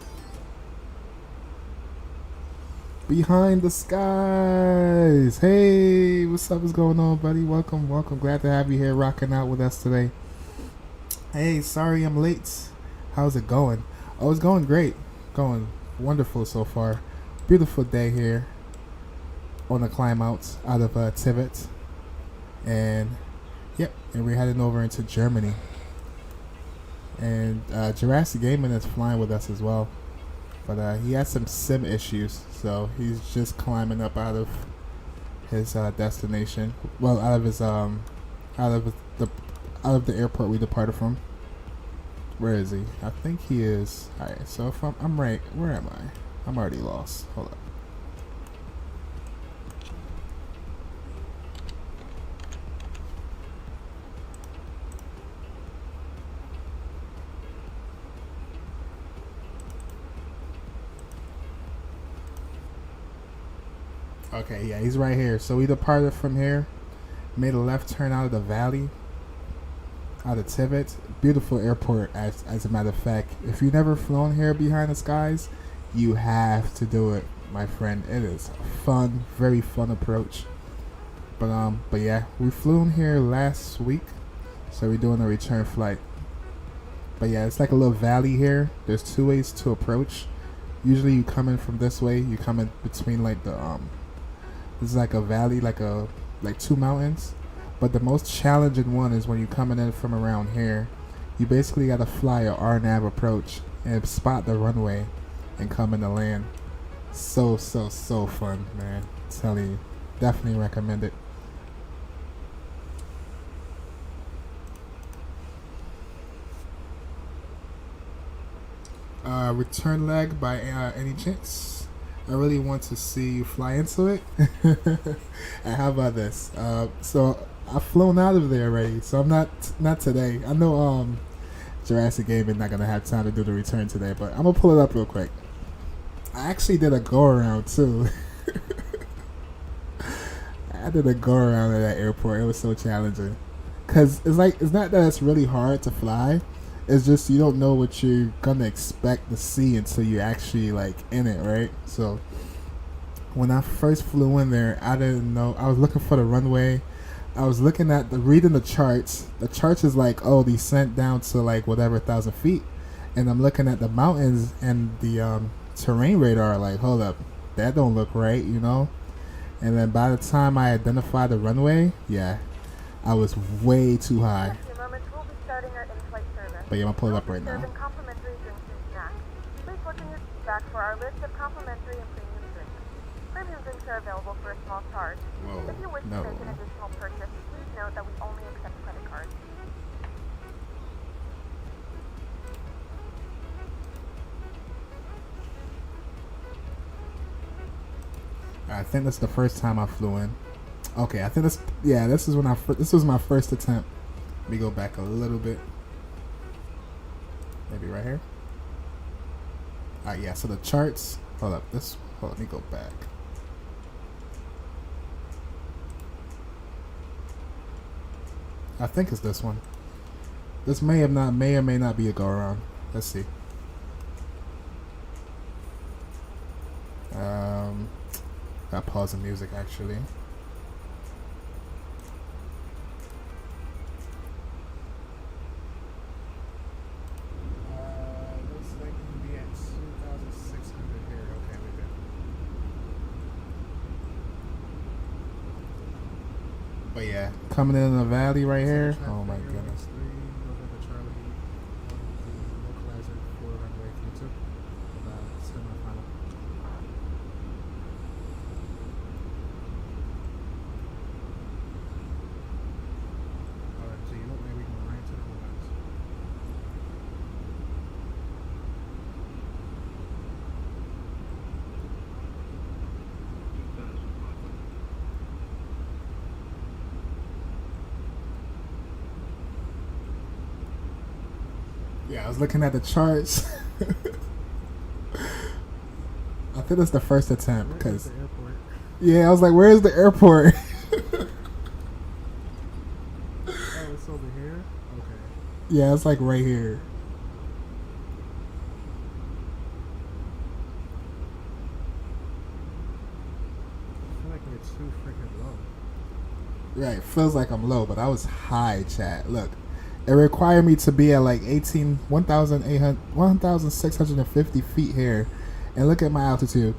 Behind the skies. Hey, what's up? What's going on, buddy? Welcome, welcome. Glad to have you here, rocking out with us today. Hey, sorry I'm late. How's it going? Oh, it's going great. Going wonderful so far. Beautiful day here on the climb out of Tivit. And yep, and we're heading over into Germany. And Jurassic Gaming is flying with us as well. But he has some sim issues, so he's just climbing up out of his destination. Well, out of the airport we departed from. Where is he? I think he is. Alright, so if I'm right, where am I? I'm already lost. Hold up. Okay, yeah, he's right here. So we departed from here, made a left turn out of the valley, out of Tivit. Beautiful airport, as a matter of fact. If you've never flown here behind the skies, you have to do it, my friend. It is fun, very fun approach. But yeah, we flew in here last week, so we're doing a return flight. But yeah, it's like a little valley here. There's 2 ways to approach. Usually you come in from this way. You come in between like the this is like a valley, like 2 mountains. But the most challenging one is when you're coming in from around here. You basically got to fly a RNAV approach and spot the runway and come into land. So fun, man. I'm telling you, definitely recommend it. Return leg by any chance? I really want to see you fly into it. And how about this? So I've flown out of there already, so I'm not today. I know Jurassic Gaming not gonna have time to do the return today, but I'm gonna pull it up real quick. I actually did a go around too. I did a go around at that airport. It was so challenging, cause it's not that it's really hard to fly. It's just you don't know what you're gonna expect to see until you're actually like in it, right? So when I first flew in there, I didn't know. I was looking for the runway. I was looking at reading the charts. The charts is like, oh, descent down to like whatever 1,000 feet, and I'm looking at the mountains and the terrain radar. Like, hold up, that don't look right, you know. And then by the time I identified the runway, yeah, I was way too high. In a few moments, we'll be starting our in-flight service. But yeah, I'm gonna pull it up right now. Serving complimentary drinks and snacks. Please look in your back for our list of complimentary and premium drinks. Premium drinks are available for a small charge. Whoa, If you wish no. to make an additional purchase, please note that we only accept credit cards. I think that's the first time I flew in. Okay, I think this is when this was my first attempt. Let me go back a little bit. Maybe right here. Alright, yeah, so the charts. Hold up, let me go back. I think it's this one. This may or may not be a go around. Let's see. Got pause the music actually. Looks like we be at 2,600 here. Okay, we're good. But yeah, coming in the valley right here. Oh my goodness. Yeah, I was looking at the charts. I think it's the first attempt because. Yeah, I was like, "Where's the airport?" Oh, it's over here. Okay. Yeah, it's like right here. I feel like we're too freaking low. Right, feels like I'm low, but I was high, chat. Look, it required me to be at like 1,650 feet here, and look at my altitude.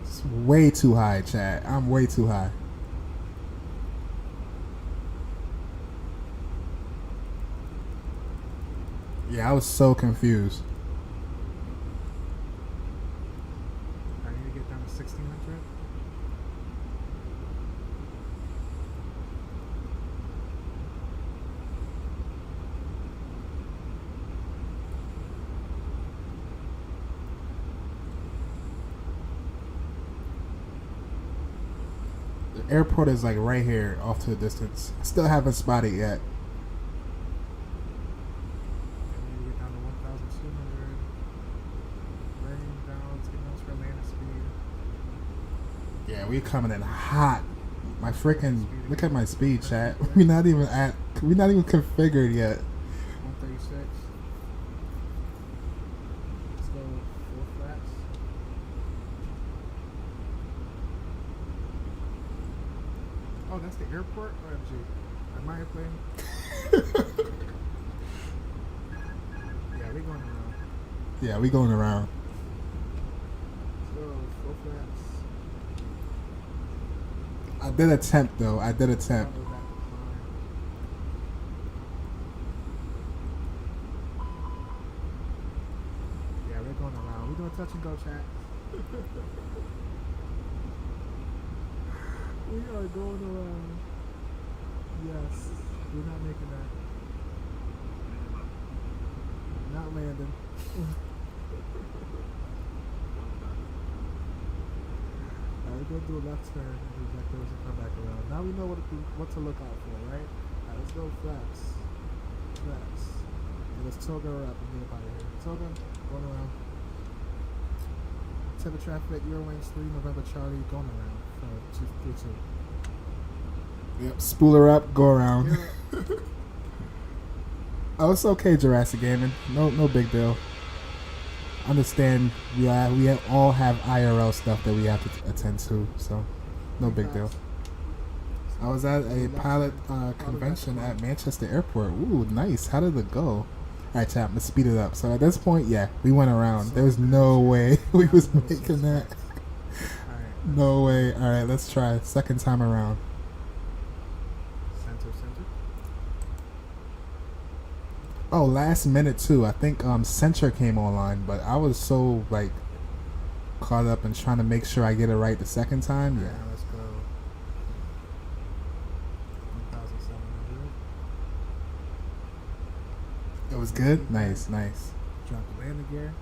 It's way too high, chat. I'm way too high. Yeah, I was so confused. I need to get down to 1,600. The airport is like right here off to the distance. I still haven't spotted it yet. I need to get down to 1,200. Bring down, getting us for landing speed. Yeah, we coming in hot. My freaking look at my speed, chat. We're not even configured yet. 136. Let's go 4 flats. Oh, that's the airport? OMG. Am I airplane? Yeah, we going around. Yeah, we going around. Let's go 4 flats. I did attempt though. I did attempt. I'll go back to climb. Yeah, we're going around. We doing touch and go, chat. We are going around. Yes, we're not making that. Not landing. Alright, we're gonna do a left turn and reject those and come back around. Now we know what to look out for, right? Alright, let's go flaps. Flaps. And let's toga her up and get up out of here. Toga, going around. Tip of traffic, Eurowings 3, November Charlie, going around for 232. Yep, spool her up, go around. Oh, it's okay, Jurassic Gaming. No big deal. Understand we all have IRL stuff that we have to attend to, so no big deal. I was at a pilot convention at Manchester Airport. Ooh, nice. How did it go? Alright, chap, let's speed it up. So at this point, yeah, we went around. There was no way we was making that. No way. Alright, let's try. Second time around. Center. Oh, last minute too. I think Center came online, but I was so like caught up in trying to make sure I get it right the second time. Yeah. Let's go. 1,700. It was good? Nice. Drop the landing gear.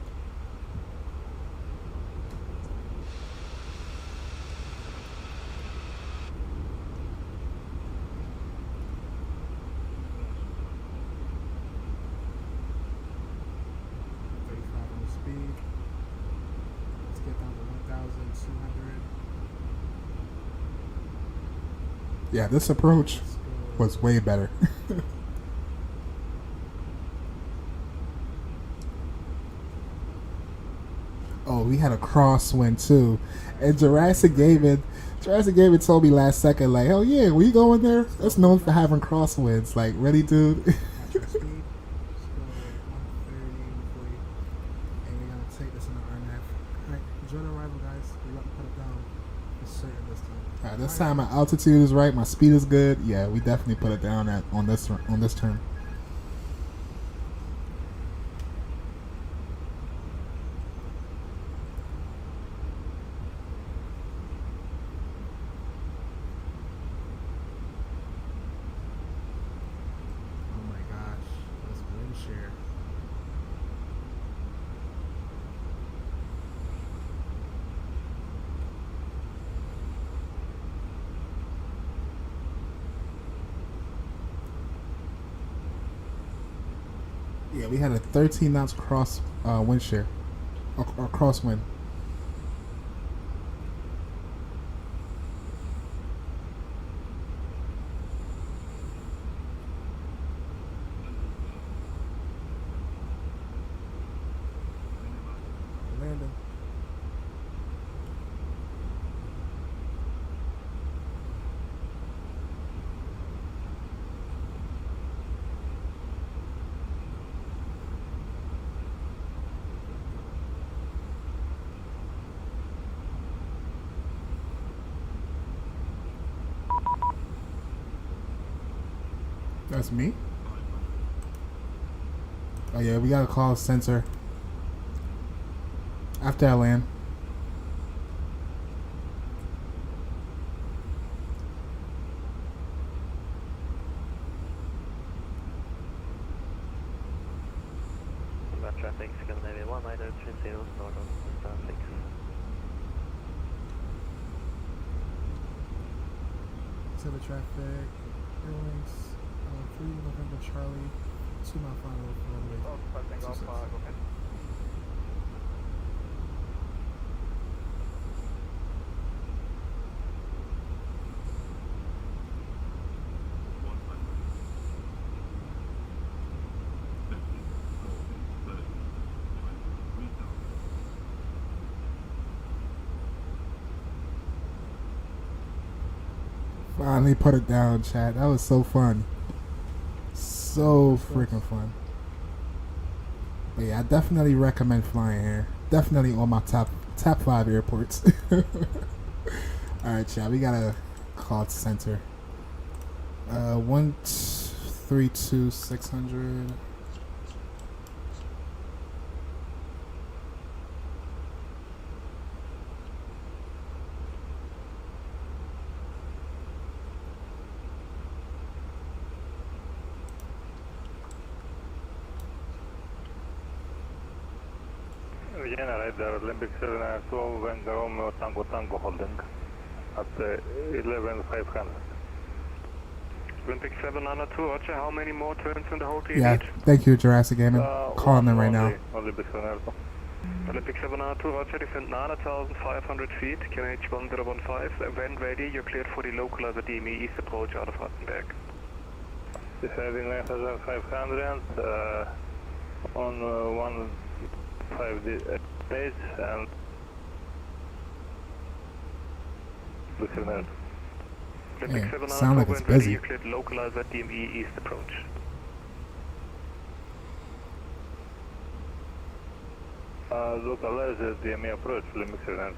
Speed. Let's get down to 1,200. Yeah, this approach was way better. Oh, we had a crosswind too. And Jurassic Gaming told me last second, like, hell yeah, we going there? That's known for having crosswinds. Like, really, dude? Natural speed. Let's go 130, 140. And we're going to take this in the RNF. Alright, enjoy the arrival, guys. We're about to put it down for certain this time. Alright, this time my altitude is right, my speed is good. Yeah, we definitely put it down on this turn. Oh my gosh. Let's wind share. Yeah, we had a 13 knots cross wind shear or crosswind. Landing. That's me? Oh yeah, we gotta call sensor after I land. About traffic, Scandinavia 19030, north of star 6. To the traffic. Eurowings 3 November Charlie. 2 mile final runway. Oh, passing off, 26. okay. Finally put it down, chat. That was so fun. So freaking fun. But yeah, I definitely recommend flying here. Definitely on my top 5 airports. Alright, chat. We gotta call center. 132-600. General, the Olympic 792, Venga Romeo Tango Tango holding at 11,500. Olympic 792, Roger, how many more turns in the whole do you Yeah, need? thank you, Jurassic Gaming. Calling them right now. Olympic 792. Olympic 792, Roger, descend 9,500 feet, QNH 1015. When ready, you're cleared for the localizer DME East approach out of Rattenberg. Descending 9,500 on 15 days and Olympic Hey, 792, sound like it's when ready, busy. you're cleared localizer DME East approach. Localizer DME approach, Olympic 792.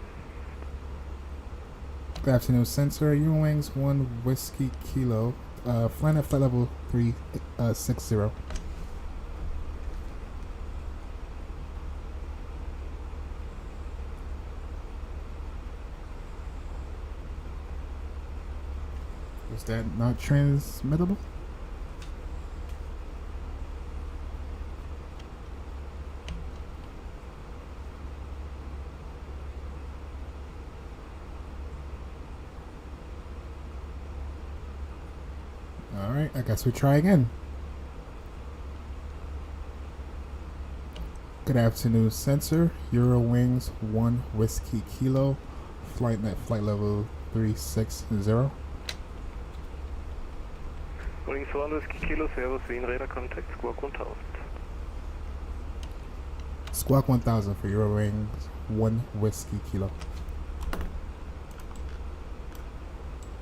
Good afternoon, Sensor. Eurowings 1 Whiskey Kilo. Flying at flight level 360. Is that not transmittable? Alright, I guess we try again. Good afternoon, Sensor. Eurowings 1 Whiskey Kilo. Flight level 360. Wings 1 Whiskey Kilo, Servus, Wien, radar contact, Squawk 1000. Squawk 1000 for Eurowings 1 Whiskey Kilo.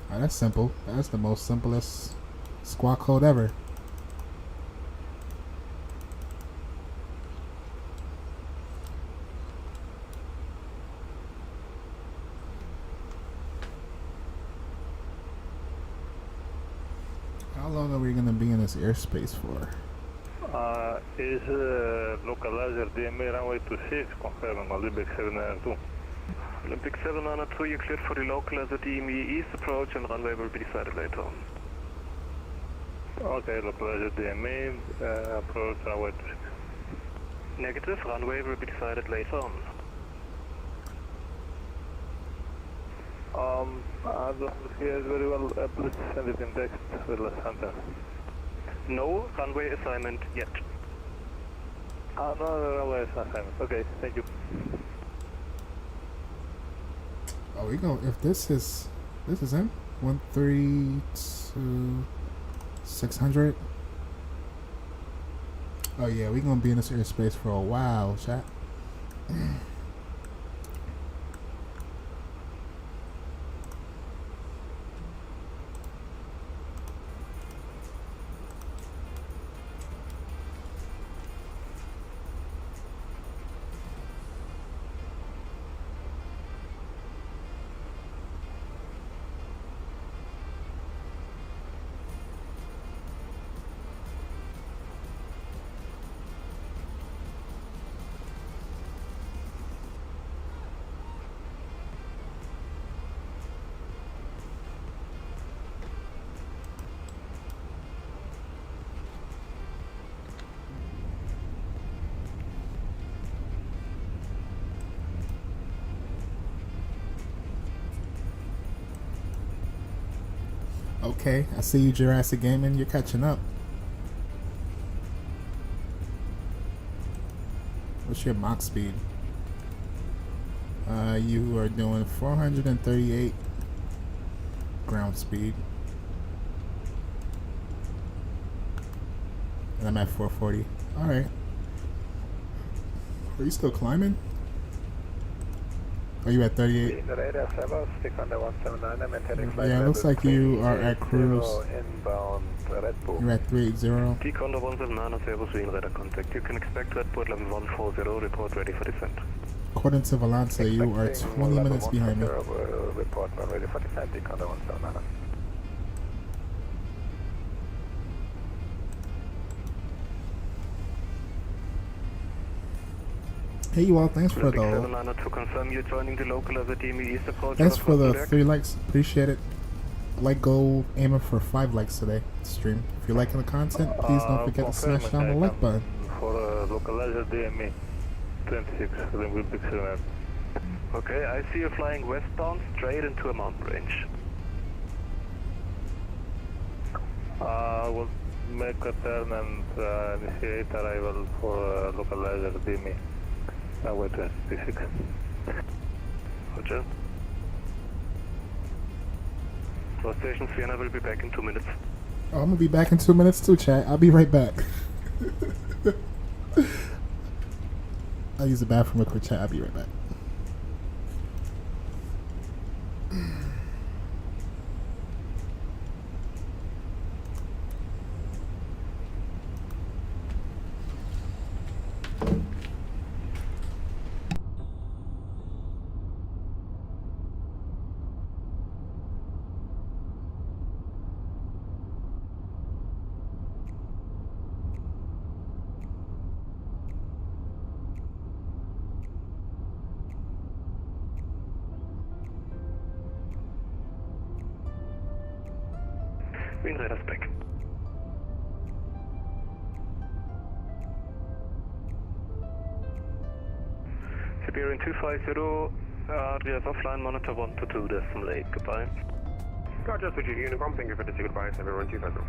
Alright, that's simple. That's the most simplest squawk code ever. How long are we going to be in this airspace for? Is localizer DME runway 26 confirming Olympic 792. Olympic 792, you're cleared for the localizer DME East approach and runway will be decided later on. Okay, localizer DME approach runway 26. Negative, runway will be decided later on. I don't hear it very well. Please send it in text with less sentence. No runway assignment yet. No, runway assignment. Okay, thank you. Oh, we go. If this is him. 132 600. Oh yeah, we gonna be in this airspace for a while, chat. Okay, I see you, Jurassic Gaming. You're catching up. What's your Mach speed? You are doing 438 ground speed. And I'm at 440. Alright. Are you still climbing? Are you at 38? Yeah, it looks like you are at cruise. You're at 380. T-Condor 179, Servus, Wien, radar contact. You can expect Red Bull level 140, report ready for descent. According to Volante, you are 20 minutes behind me. Report ready for descent, T-Condor 179. Hey you all, thanks for the to confirm you're joining the local as a DME East approach. thanks for the 3 likes. Appreciate it. Like goal, aiming for 5 likes today. Stream. If you're liking the content, please don't forget to smash down the like button. For localizer DME. 26, Olympic 7. Okay, I see you flying westbound straight into a mountain range. We'll make a turn and initiate arrival for localizer DME. Runway 26. Roger. Cross Station Sienna will be back in 2 minutes. Oh, I'm gonna be back in 2 minutes too, chat. I'll be right back. I'll use the bathroom real quick, chat. I'll be right back. Wind radar spec. Siberian 250, RDS offline, monitor 122.8, goodbye. Roger, switch to Unicom. Thank you for the goodbye, everyone. 250.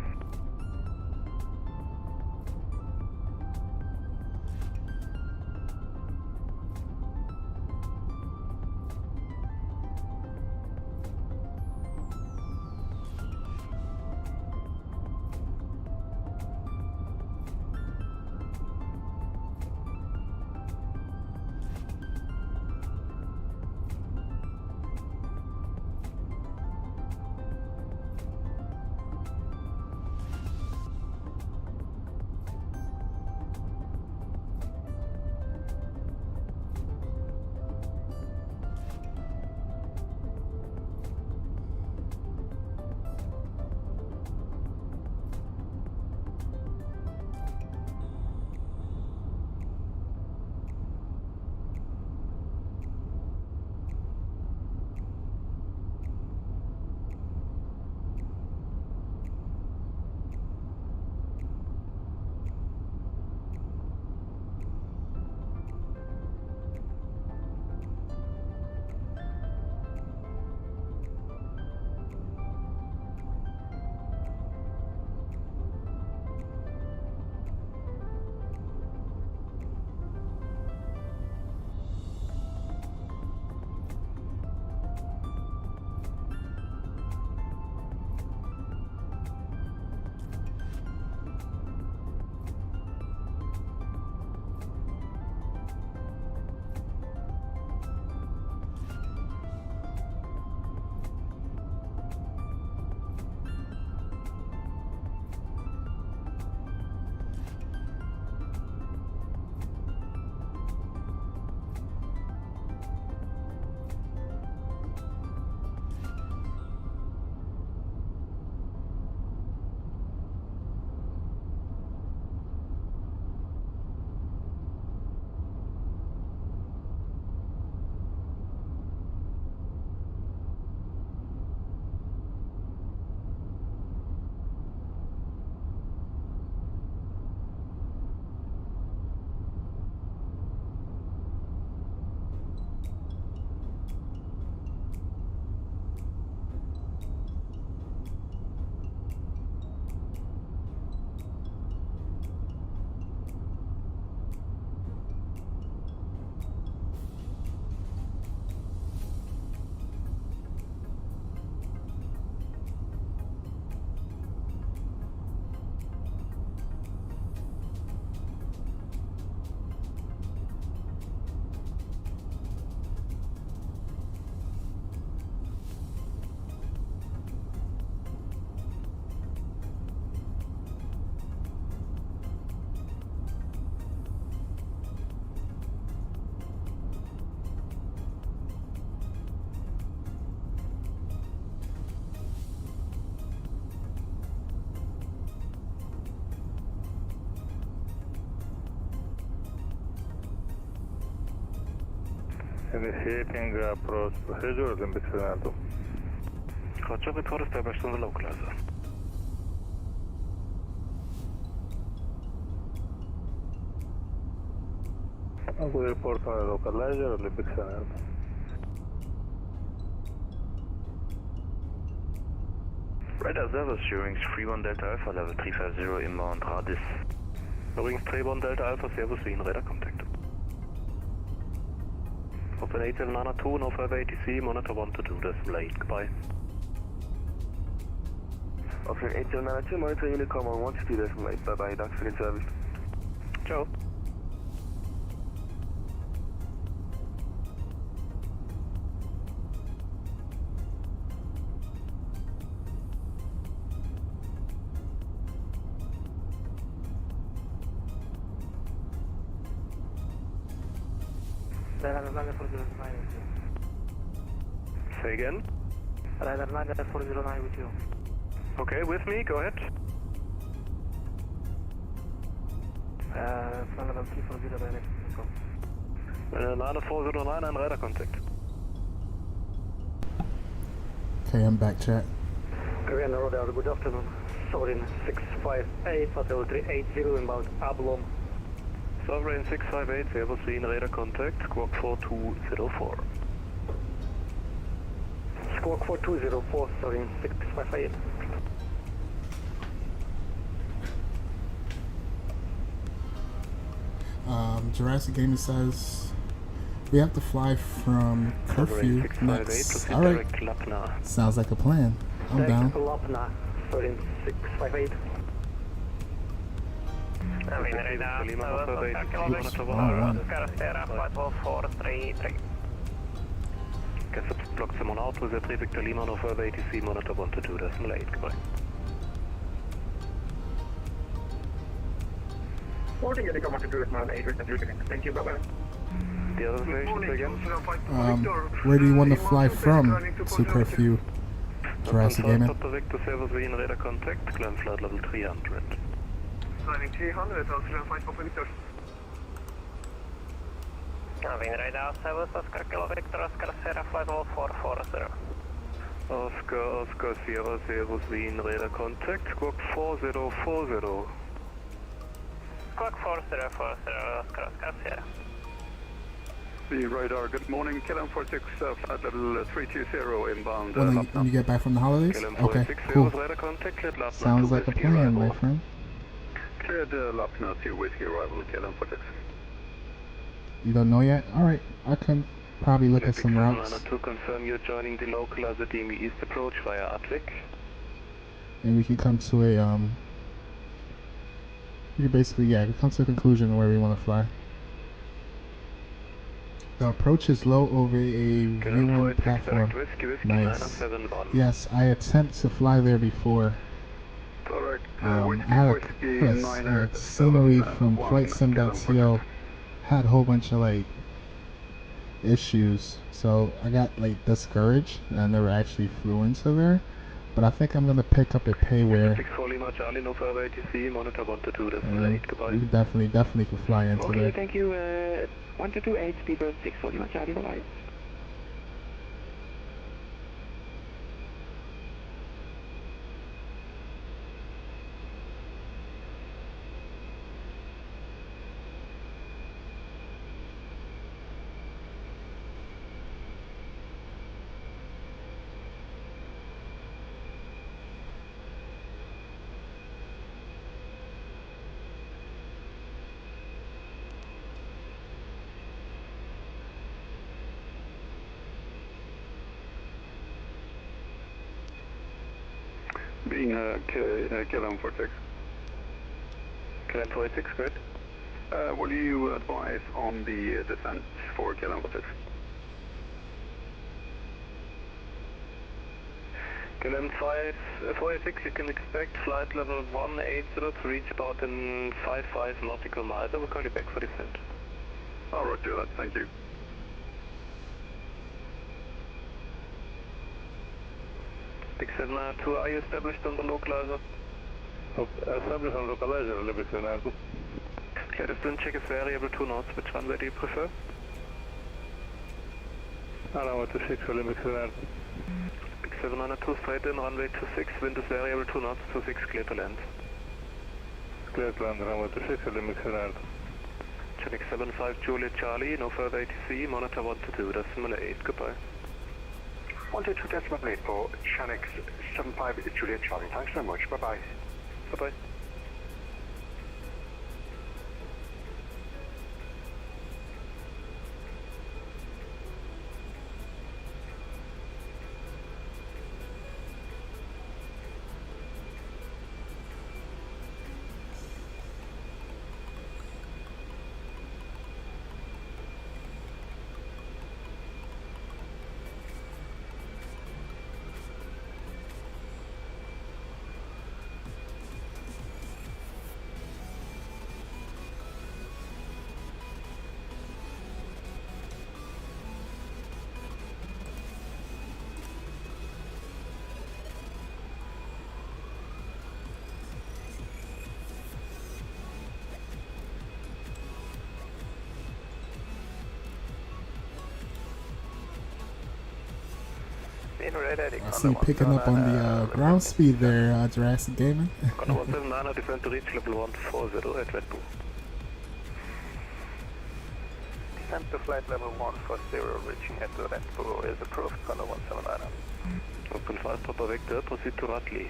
Initiating approach procedure, Olympic 7. Roger, report established on the localizer. I will report on a localizer, Olympic Center. Radar service, Eurowings 31 Delta Alpha, level 350 inbound Radis. Eurowings 31 Delta Alpha, service, we in radar contact. Open 8792, no further ATC, monitor 122, that's late, goodbye. Open 8792, monitor Unicom on 122, that's late, bye bye, thanks for the service. Ciao. Say again? Radar 9409 with you. Okay, with me, go ahead. Level 340 direct. 9409 and radar contact. Okay, I'm back, chat. Korean Radar, good afternoon. Sovereign 658, Hotel 380 inbound Ablom. Sovereign 658, service, we in radar contact, squawk 4204. Squawk 4204, Sovereign 658. Jurassic Gaming says we have to fly from curfew next. Alright. Sounds like a plan. I'm down. Lapna, Sovereign 658. Block someone out with a 3 Victor Lima, no further ATC, monitor 122, that's late, goodbye. Reporting Unicom 122 is now 8 Thank you, bye-bye. The other stations again? Where do you want to fly from to curfew? Jurassic Gaming. Top Victor service, we in radar contact, climb flight level 300. Climbing 300, I'll flight for Victor. Wing radar service, Oscar Kilo Victor, Oscar Sierra, flight level 440. Oscar Sierra service, we in radar contact, squawk 4040. Squawk 4040, Oscar Sierra. The radar, good morning, KLM46, flight level 320 inbound. When you get back from the holidays? Okay, cool. Sounds like a plan, my friend. Cleared Lapna 2 whiskey arrival, KLM46. You don't know yet? Alright, I can probably look at some routes. To confirm you're joining the local as a DME East approach via Atwick. And we can come to a, we can basically, yeah, we can come to a conclusion of where we want to fly. The approach is low over a viewing platform. Nice. Yes, I attempt to fly there before. I had a scenery from FlightSim.co had a whole bunch of like issues, so I got like discouraged and I never actually flew into there. But I think I'm gonna pick up a pay where we definitely could fly into there. Okay, thank you. 1228 speedbird 641 Charlie, bye. Being KLM46. KLM46, good. What do you advise on the descent for KLM46? KLM46, you can expect flight level 180 to reach about in 55 nautical miles. I will call you back for descent. All right, do that, thank you. Big 792, are you established on the localizer? Established on localizer, Olympic 792. Okay, distance check is variable 2 knots. Which runway do you prefer? Runway 26, Olympic 792. Big 792, straight in, runway 26, wind is variable 2 knots, 26, clear to land. Clear to land, runway 26, Olympic 792. FENIXA320 Juliet Charlie, no further ATC, monitor 122.8, goodbye. 122.8 for FENIXA320 Juliet Charlie. Thanks so much. Bye-bye. Bye-bye. I see you picking up on the ground speed there, Jurassic Gaming. Conor 179, descend to reach level 140 at Red Bull. Descent to flight level 140, reaching at the Red Bull is approved, Conor 179. Open 5, proper vector, proceed to Ratley.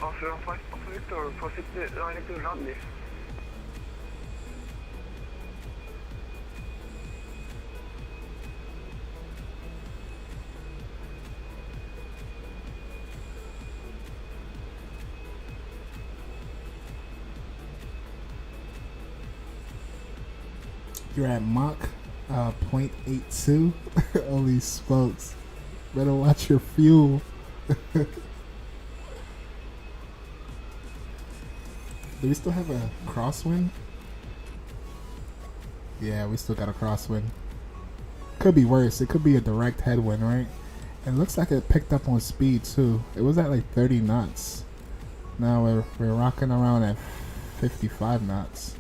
After 5, proper vector, proceed direct to Radley. You're at Mach 0.82. Holy smokes. Better watch your fuel. Do we still have a crosswind? Yeah, we still got a crosswind. Could be worse. It could be a direct headwind, right? And it looks like it picked up on speed too. It was at like 30 knots. Now we're rocking around at 55 knots.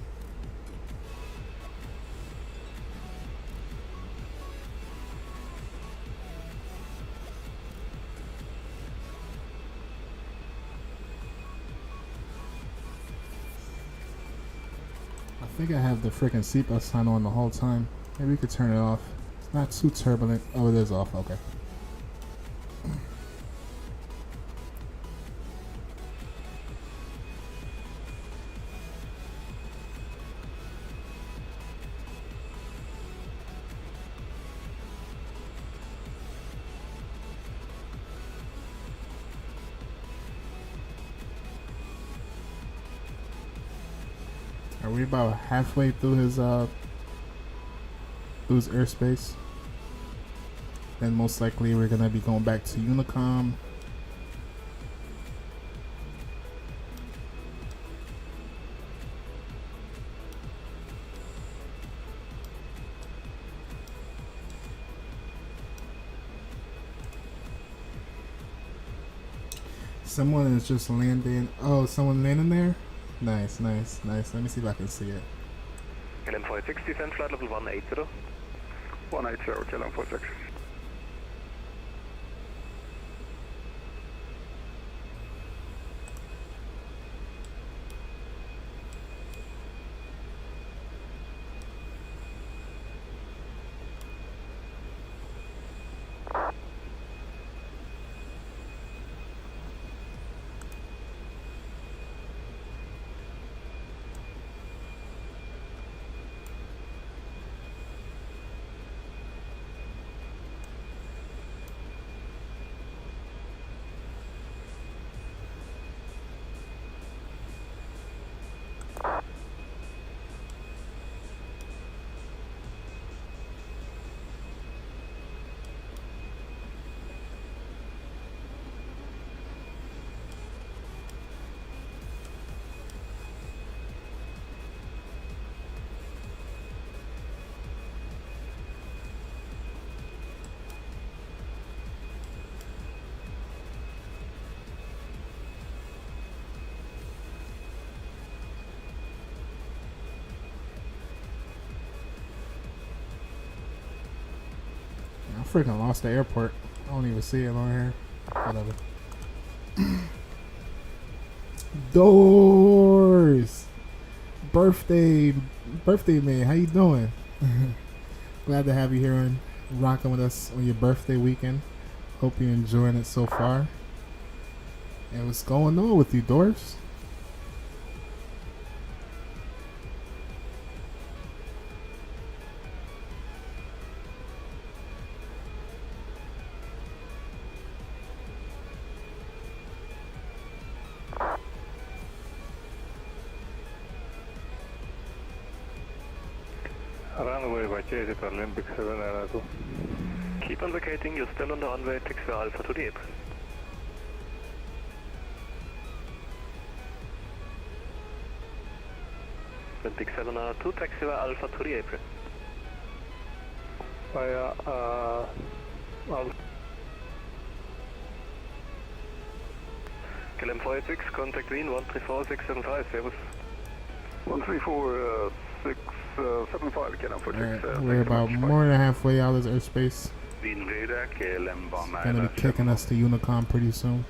I think I have the freaking seatbelt sign on the whole time. Maybe we could turn it off. It's not too turbulent. Oh, it is off. Okay. Are we about halfway through his airspace? Then most likely we're gonna be going back to Unicom. Someone is just landing. Oh, someone landing there? Nice, nice, nice. Let me see if I can see it. LM46, descend flight level 180. 180, LM46. I freaking lost the airport. I don't even see it on here. Whatever. Doors. Birthday man, how you doing? Glad to have you here and rocking with us on your birthday weekend. Hope you're enjoying it so far. And what's going on with you, Doors? Runway vacated Olympic 792. Keep on vacating, you're still on the runway, taxi Alpha to the April. Olympic 792, taxi Alpha to the April. Via Alpha. KLM 486, contact Wien 134675, service. 134,675, KLM 486. We're about more than halfway out of this airspace. Wien radar, KLM Gonna be kicking us to Unicom pretty soon.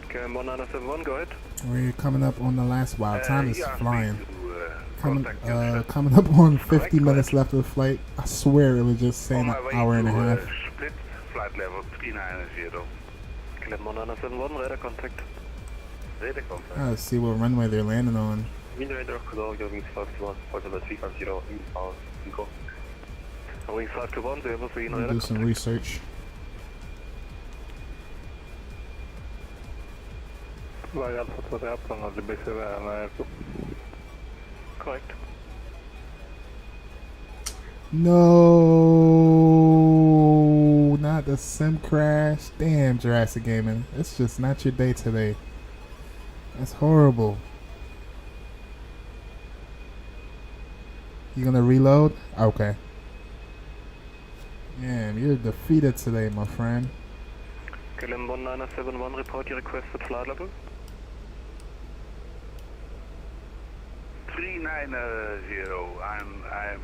KLM 1971, go ahead. We're coming up on the last. Wow, time is flying. Coming contact up on 50 minutes left of the flight. I swear it was just saying an hour and a half. Split, flight level 390. KLM 1971, radar contact. Radar contact. Let's see what runway they're landing on. Wien radar, hello, Eurowings 521, flight level 350, inbound, Nico. Eurowings 521, service, Wien radar Do some contact. research. Via Alpha to the Apron on the base 792. Correct. No, not the sim crash. Damn, Jurassic Gaming. It's just not your day today. That's horrible. You gonna reload? Okay. Damn, you're defeated today, my friend. KLM 1971, report your requested flight level. 390. I'm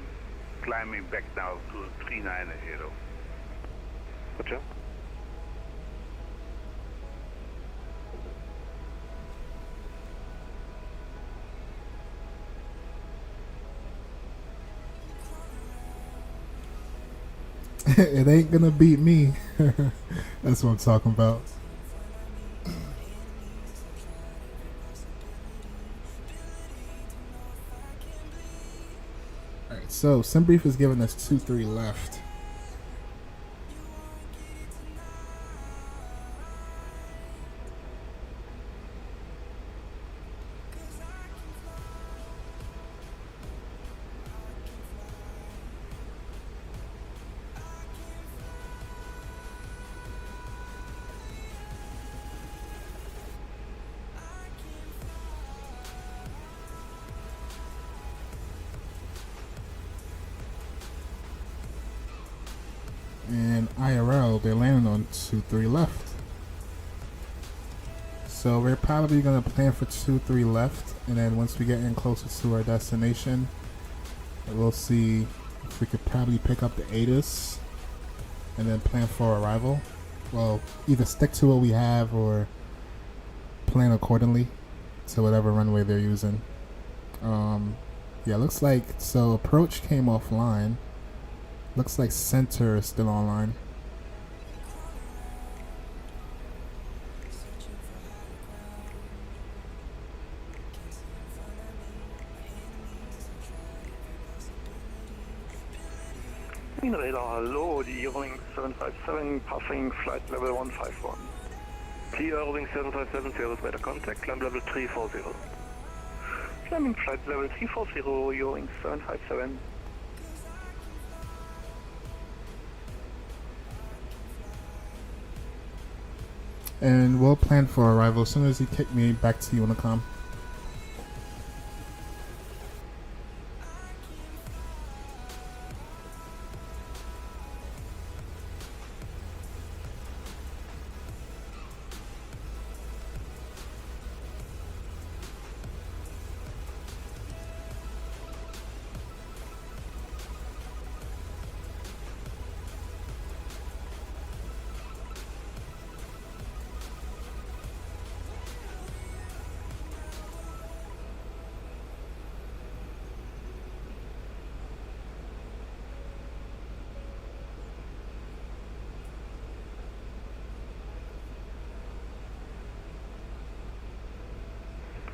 climbing back now to 390. Roger. It ain't gonna beat me. That's what I'm talking about. Alright, so SimBrief is giving us 2-3 left. And IRL, they're landing on 2-3 left. So we're probably going to plan for 2-3 left, and then once we get in closer to our destination, we'll see if we could probably pick up the ATIS and then plan for arrival. Well, either stick to what we have or plan accordingly to whatever runway they're using. Yeah, looks like, so approach came offline. Looks like center is still online. Wien radar, hello, the Eurowings 757, passing flight level 151. Eurowings 757, service radar contact, climb level 340. Climbing flight level 340, Eurowings 757. And we'll plan for arrival as soon as he kick me back to Unicom.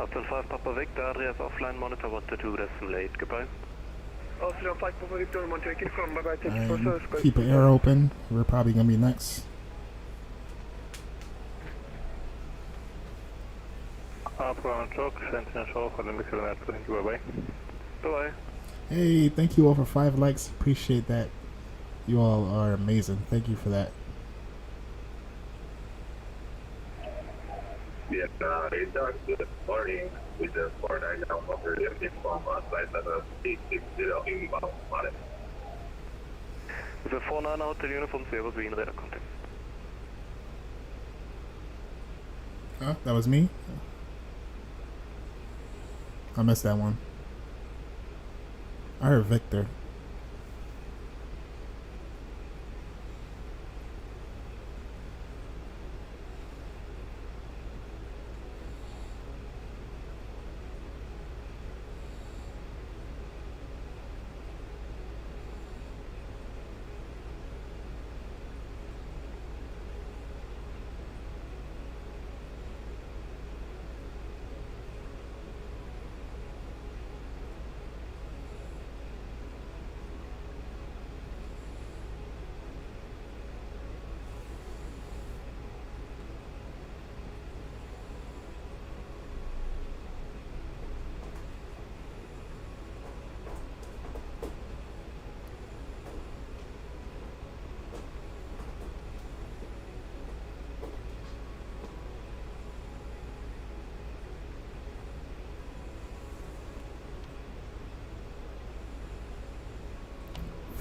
Hotel 5 Papa Victor, Adrias offline, monitor 122, that's late, goodbye. Hotel 5 Papa Victor, monitor confirm, bye bye, thank you for And service. keep an air open. We're probably gonna be next. Upground truck, Sentinel Show for the mixer net, thank you, bye bye. Bye bye. Hey, thank you all for 5 likes. Appreciate that. You all are amazing. Thank you for that. Yes, radar, good morning. With the 49 now operating from flight level 860 inbound. The 49 Hotel Uniform Service, we in radar contact. Oh, that was me? I missed that one. I heard Victor.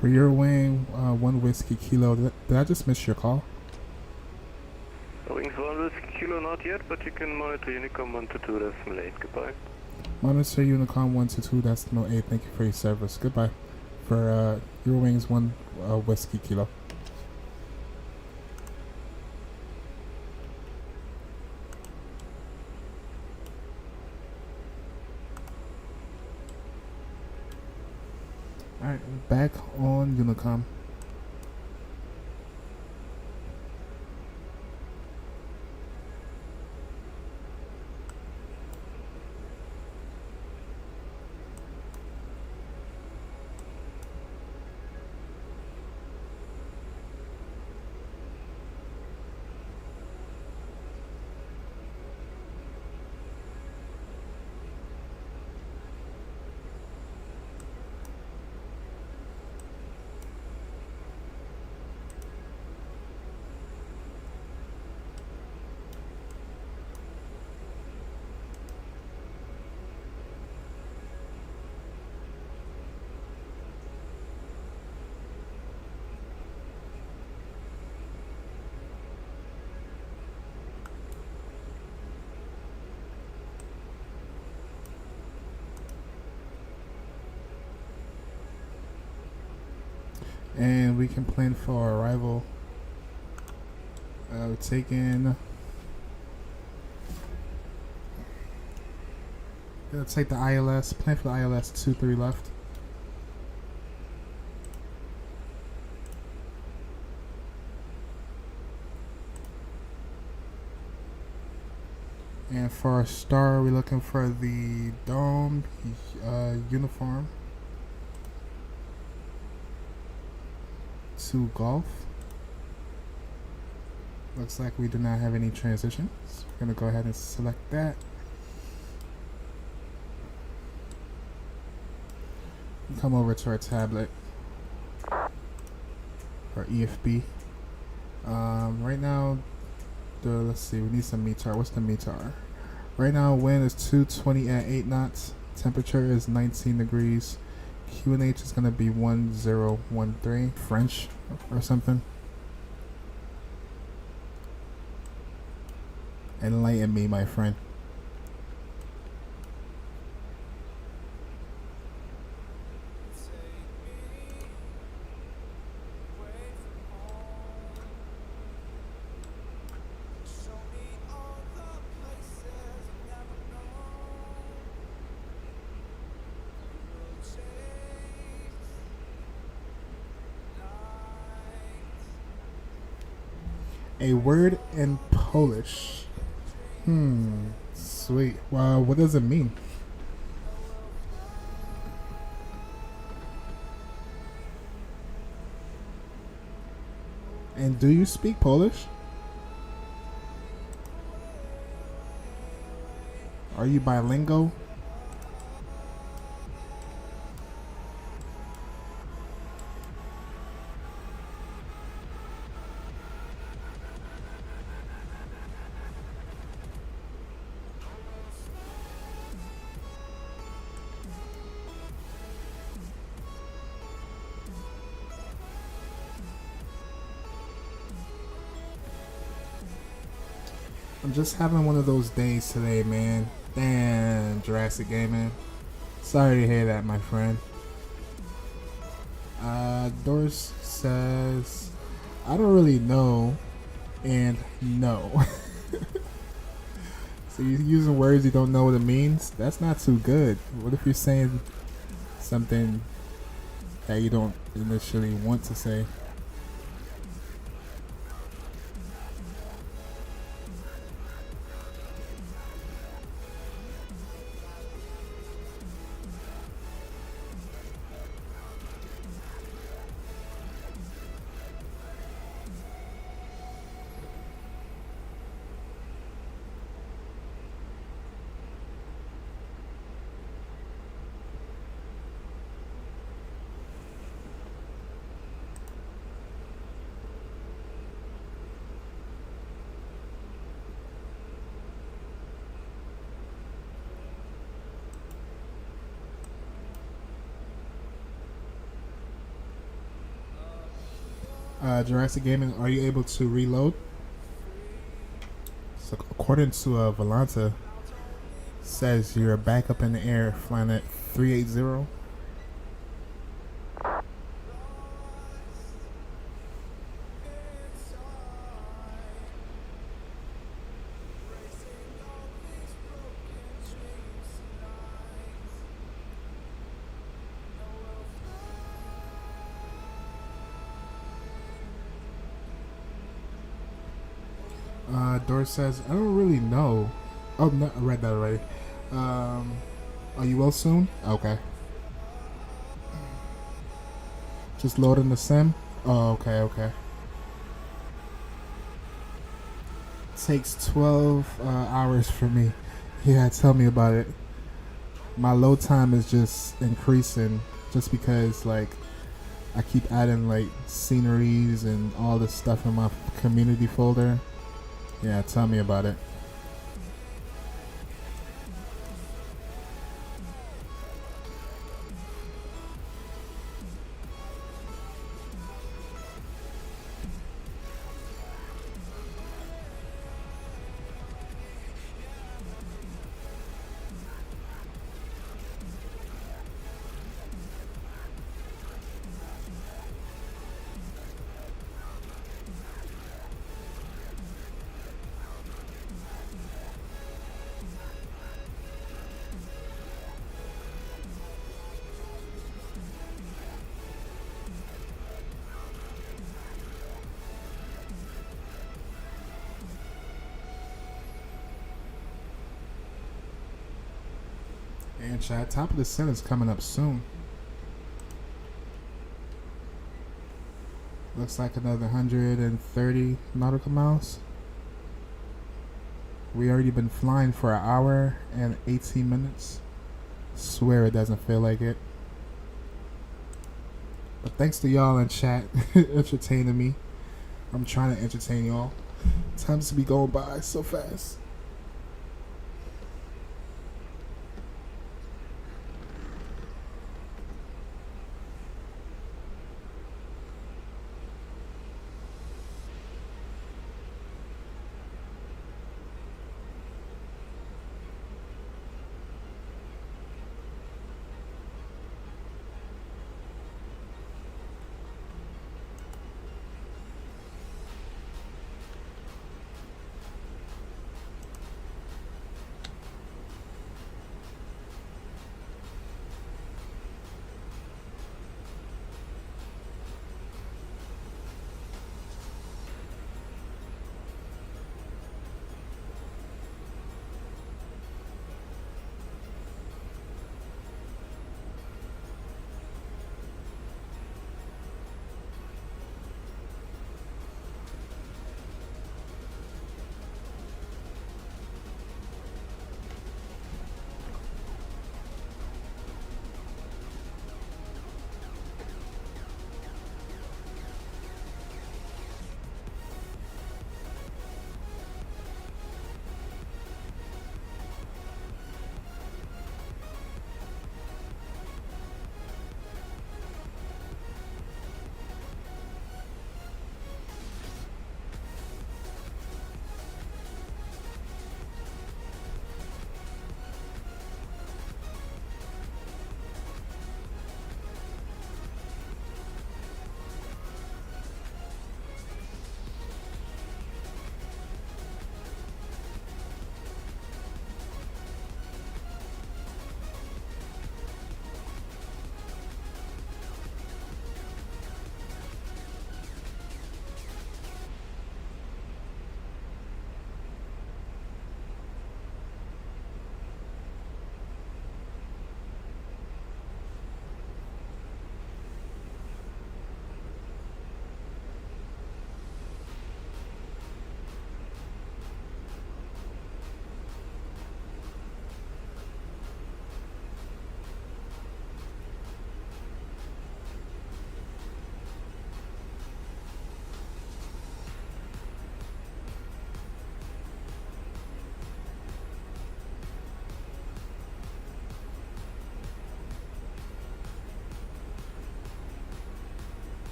For your wing, 1 whiskey kilo. Did I just miss your call? Wings 1 Whiskey Kilo, not yet, but you can monitor Unicom 122, that's late, goodbye. Monitor Unicom 122. That's no 8. Thank you for your service. Goodbye. For Eurowings 1 whiskey kilo. Alright, back on Unicom. And we can plan for our arrival. We're taking. Gonna take the ILS. Plan for the ILS 23 left. And for our star, we're looking for the dome uniform. 2 Golf. Looks like we do not have any transitions. We're gonna go ahead and select that. Come over to our tablet. Our EFB. Right now, let's see, we need some METAR. What's the METAR? Right now, wind is 220 at 8 knots. Temperature is 19 degrees. QNH is going to be 1013. French or something. Enlighten me, my friend. A word in Polish. Sweet. Well, what does it mean? And do you speak Polish? Are you bilingual? I'm just having one of those days today, man. Damn, Jurassic Gaming. Sorry to hear that, my friend. Doris says, I don't really know, and no. So you're using words you don't know what it means? That's not too good. What if you're saying something that you don't initially want to say? Jurassic Gaming, are you able to reload? So according to Volanta, says you're back up in the air flying at 380. Doris says, I don't really know. Oh, no, I read that already. Are you well soon? Okay. Just loading the sim? Oh, okay, okay. Takes 12 hours for me. Yeah, tell me about it. My load time is just increasing just because, like, I keep adding, like, sceneries and all this stuff in my community folder. Yeah, tell me about it. And chat, top of the sentence coming up soon. Looks like another 130 nautical miles. We already been flying for an hour and 18 minutes. Swear it doesn't feel like it. But thanks to y'all in chat entertaining me. I'm trying to entertain y'all. Times to be going by so fast.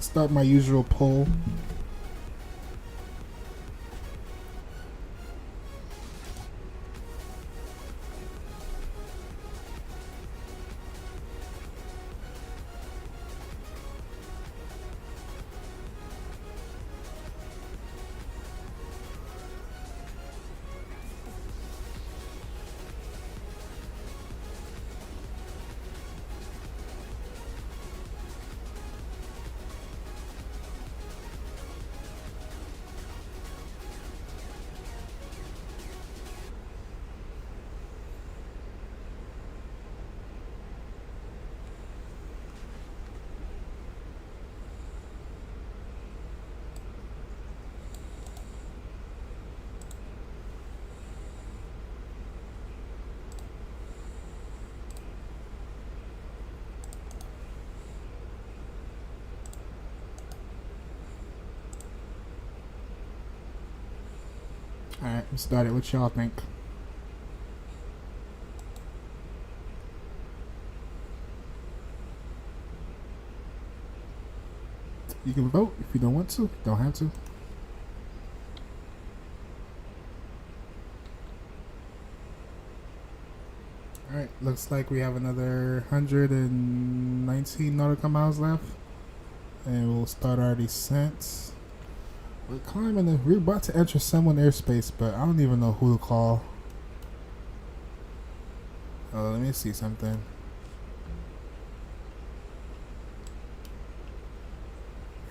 Start my usual poll. Alright, let's start it. What y'all think? You can vote if you don't want to. Don't have to. Alright, looks like we have another 119 nautical miles left. And we'll start our descent. We're climbing. We're about to enter someone airspace, but I don't even know who to call. Oh, let me see something.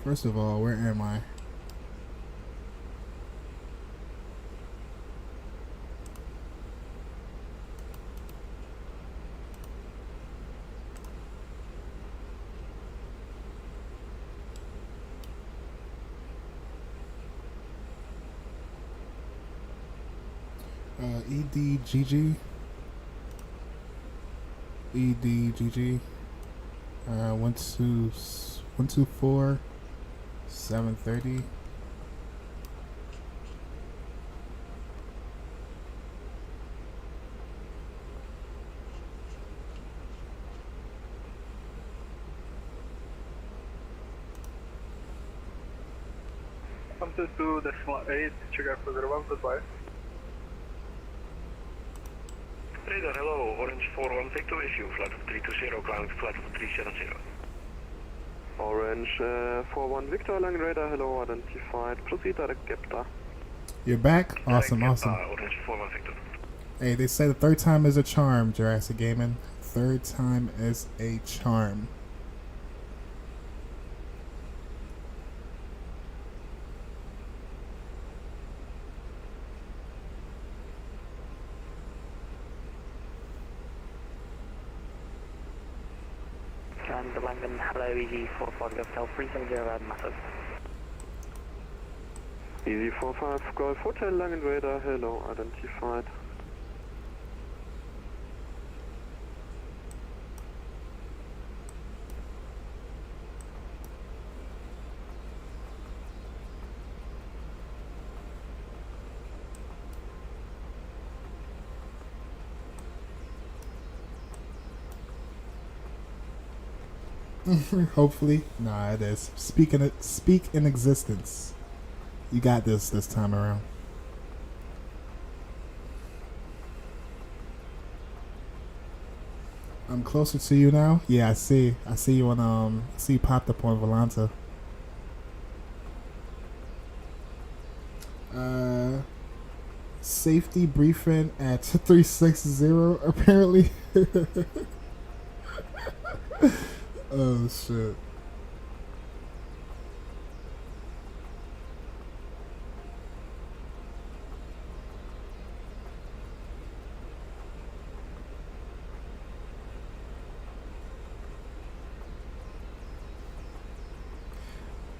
First of all, where am I? EDGG. EDGG. 124 730. Come to 2.8, check out for 01, goodbye. Radar, hello, Orange 41 Victor, issue, flight of 320, climbing to flight of 370. Orange 41 Victor, Lang Radar, hello, identified, proceed direct Gepta. You're back? Awesome, awesome. Orange 41 Victor. Hey, they say the third time is a charm, Jurassic Gaming. Third time is a charm. And the Langan, hello, EZ45 Hotel 370 massive. EZ45 Golf Hotel, Langen Radar, hello, identified. Hopefully. Nah, it is. Speak in existence. You got this time around. I'm closer to you now. Yeah, I see. I see you on I see you popped up on Volanta. Safety briefing at 360 apparently. Oh shit.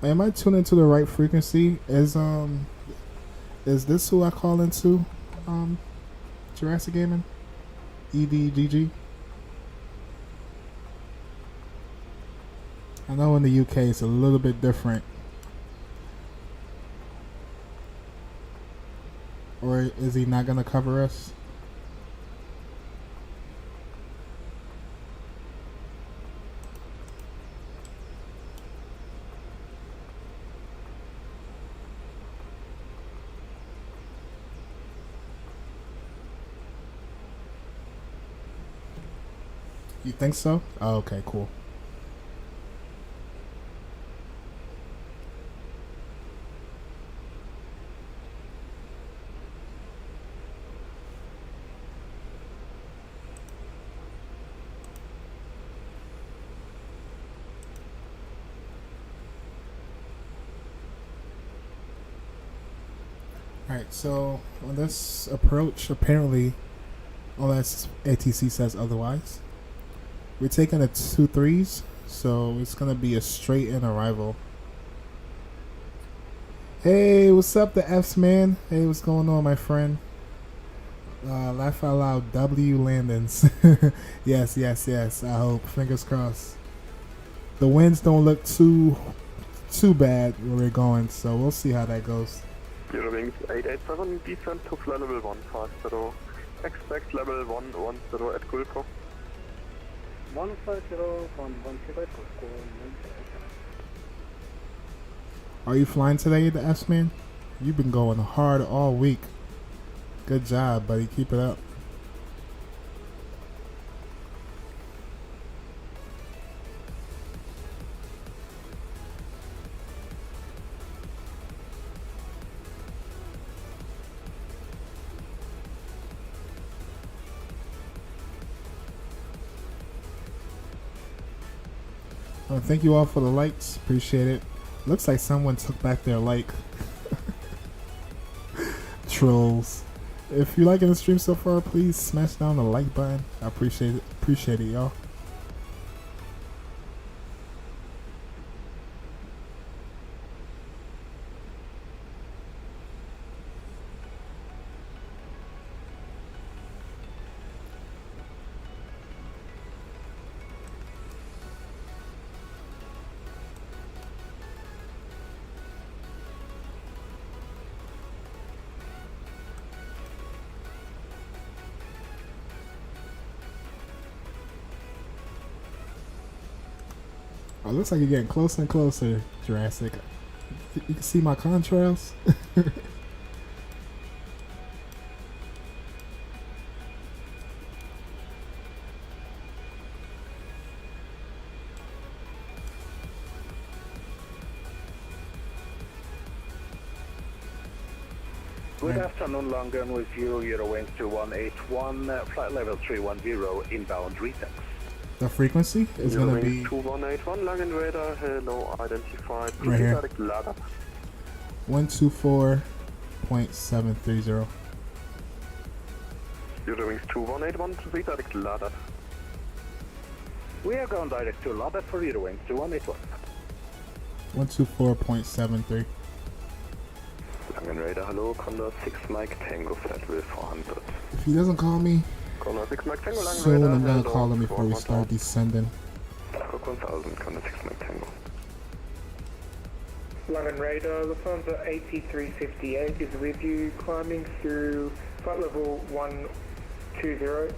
Am I tuned into the right frequency? Is this who I call into? Jurassic Gaming? EDGG? I know in the UK it's a little bit different. Or is he not gonna cover us? You think so? Oh, okay, cool. Alright, so on this approach, apparently, unless ATC says otherwise, we're taking a 2-3s, so it's going to be a straight in arrival. Hey, what's up, the Fs, man? Hey, what's going on, my friend? Laugh out loud, W landings. Yes, I hope. Fingers crossed. The winds don't look too bad where we're going, so we'll see how that goes. Eurowings 887, descent to flight level 150. Expect level 110 at Gulco. 150, 110 at Gulco. Are you flying today, the Fs, man? You've been going hard all week. Good job, buddy. Keep it up. Thank you all for the likes. Appreciate it. Looks like someone took back their like. Trolls. If you liking the stream so far, please smash down the like button. I appreciate it. Appreciate it, y'all. Oh, looks like you're getting closer and closer, Jurassic. You can see my contrails. Good afternoon, London with you, Eurowings 2181, flight level 310, inbound retax. The frequency is going to be 2181, Langen radar, hello, identified. right here. Direct ladder. 124.730. Eurowings 2181, proceed direct ladder. We are going direct to ladder for Eurowings 2181. 124.73. Langen radar, hello, Condor 6 Mike Tango, flight level 400. If he doesn't call me Condor 6 Mike Tango, Langen soon, radar, I'm going to hello, call him before we start 410. descending. 1000, Condor 6 Mike Tango. London radar, Lufthansa 8358 is with you, climbing through flight level 120.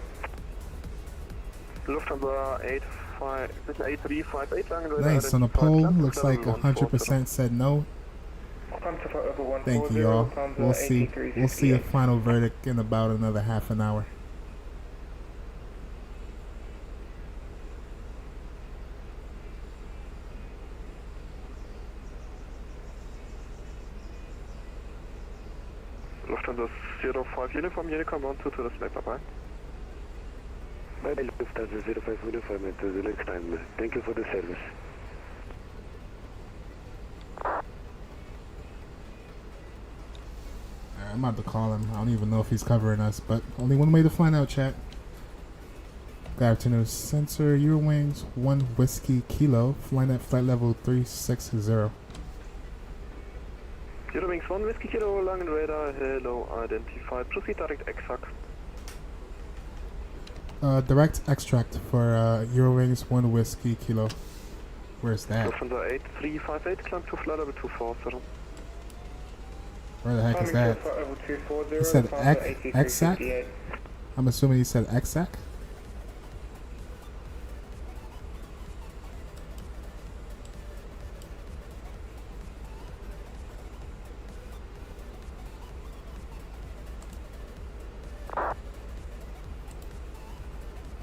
Lufthansa 8358, Langen radar. Nice, on the poll, looks like 100% said no. Climb to flight level 140. Thank you, y'all. Lufthansa We'll see. We'll see a 8358. final verdict in about another half an hour. Lufthansa 05 Uniform, Unicom 12 to the sniper, bye. Bye, Lufthansa 05 Uniform into the next time. Thank you for the service. I'm about to call him. I don't even know if he's covering us, but only one way to find out, chat. Good afternoon, Sensor Eurowings 1 Whiskey Kilo, flying at flight level 360. Eurowings 1 Whiskey Kilo, Langen radar, hello, identified. Proceed direct exact. Direct extract for Eurowings 1 Whiskey Kilo. Where's that? Lufthansa 8358, climb to flight level 240. Where the heck is Climbing to that? flight level 240. He said Lufthansa exac? 8358. I'm assuming he said exac?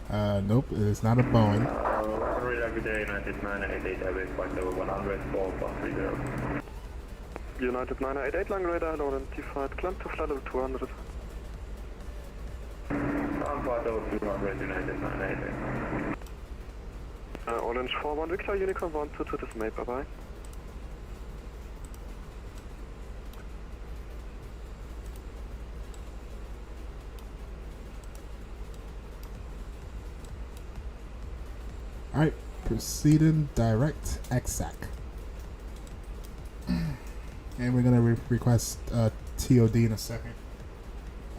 Nope, it is not a Boeing. Every day, United 988, I request over 100, 430. United 988, Lang Radar, hello, identified, climb to flight level 200. I'm flight over 200, United 988. Orange 41, Victor, Unicorn 122 to dismay, bye-bye. Alright, proceeding direct exec. And we're gonna request TOD in a second.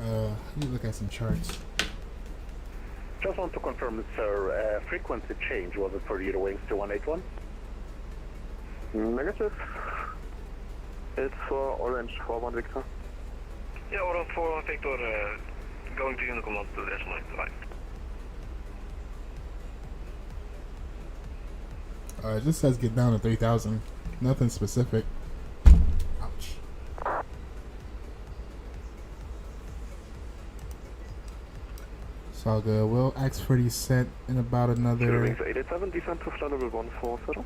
Let me look at some charts. Just want to confirm, sir, frequency change, was it for Eurowings to 181? Negative. It's for Orange 41, Victor. Yeah, Orange 41, Victor, going to Unicorn 1 to decimal, right. It just says get down to 3,000. Nothing specific. Ouch. It's all good. We'll ask for descent in about another... Eurowings 887, descent to flight level 140.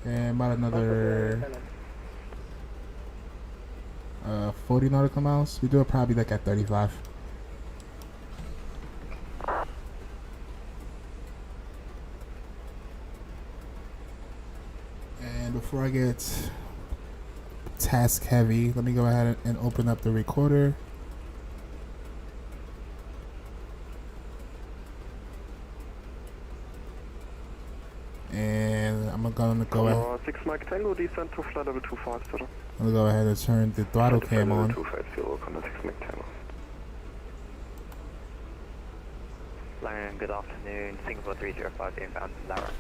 And about another... 40 nautical miles. We do it probably like at 35. And before I get task heavy, let me go ahead and open up the recorder. And I'm gonna go ahead. 6 Mike Tango, descent to flight level 250. I'm gonna go ahead and turn the throttle cam on. 250, 6 Mike Tango. Langan, good afternoon. Singapore 305 inbound to Lara.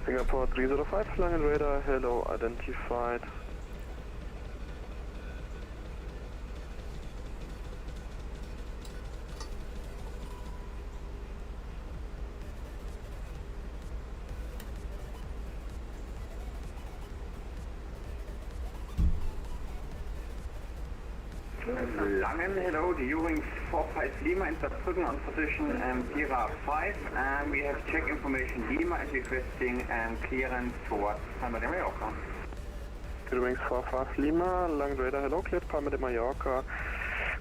Singapore 305, Langan Radar, hello, identified. Langen, hello, the Eurowings 45 Lima interpreting on position Sierra 5, and we have check information Lima and requesting clearance towards Palma de Mallorca. Eurowings 45 Lima, Langen Radar, hello, cleared Palma de Mallorca.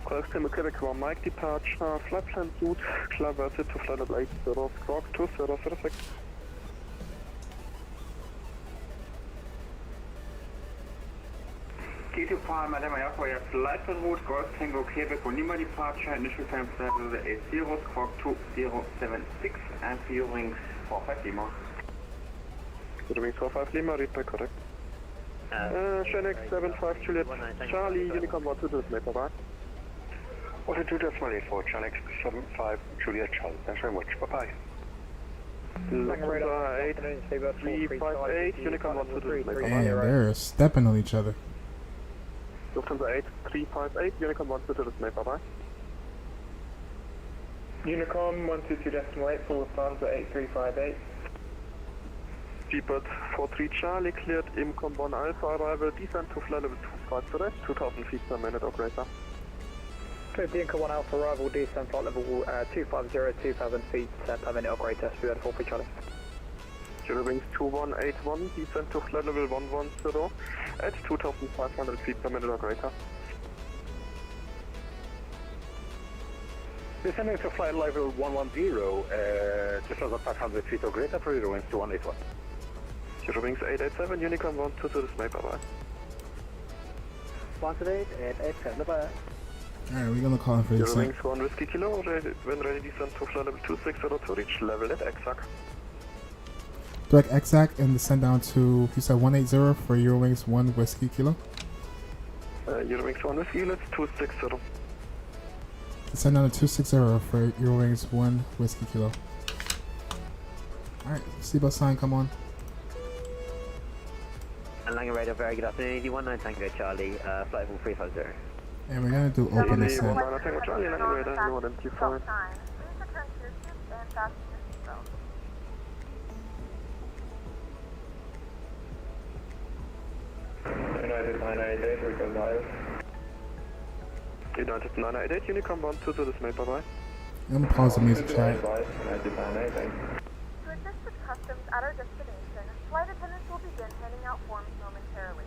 Correct Quebec 1 Mike departure, flight plan suit, claverted to flight level 80, squawk 2006. K2 Palma de Mallorca, we have flight plan route, Golf Tango Quebec 1 Lima departure, initial time flight level 80, squawk 2076, and Eurowings 45 Lima. Eurowings 45 Lima, read by correct. Shenex 75 Juliet Charlie, Unicorn 1 to dismay, bye-bye. 42.84, Chanex 75 Juliet Charlie. Thanks very much. Bye-bye. Lufthansa 8358, Unicorn 1 to dismay, bye-bye. And they're stepping on each other. Lufthansa 8358, Unicorn 1 to dismay, bye-bye. Unicorn 122.8 for Lufthansa 8358. Jeepert 43 Charlie, cleared Imcom 1 Alpha arrival, descent to flight level 250, 2000 feet per minute or greater. Cleared the Imcom 1 Alpha arrival, descent flight level 250, 2000 feet per minute or greater, Spirit 43 Charlie. Eurowings 2181, descent to flight level 110 at 2500 feet per minute or greater. Descending to flight level 110, just over 500 feet or greater for Eurowings 2181. Eurowings 887, Unicorn 1 to dismay, bye-bye. 128, bye-bye. Alright, we're gonna call him for descent. Eurowings 1 Whiskey Kilo, when ready, descent to flight level 260 to reach level at Exac. Direct exec and descend down to, you said 180 for Eurowings 1 Whiskey Kilo? Eurowings 1 Whiskey, let's 260. Descend down to 260 for Eurowings 1 Whiskey Kilo. Alright, seatbelt sign, come on. And Langan Radar, very good afternoon. 19 Tango Charlie, flight level 350. And we're gonna do open descent. Tango Charlie, Langan Radar, no identified. Please return to your seats and fasten your seatbelt. United 988, we go live. United 988, Unicorn 1 to dismay, bye-bye. I'm gonna pause the music chat. To assist with customs at our destination, flight attendants will begin handing out forms momentarily.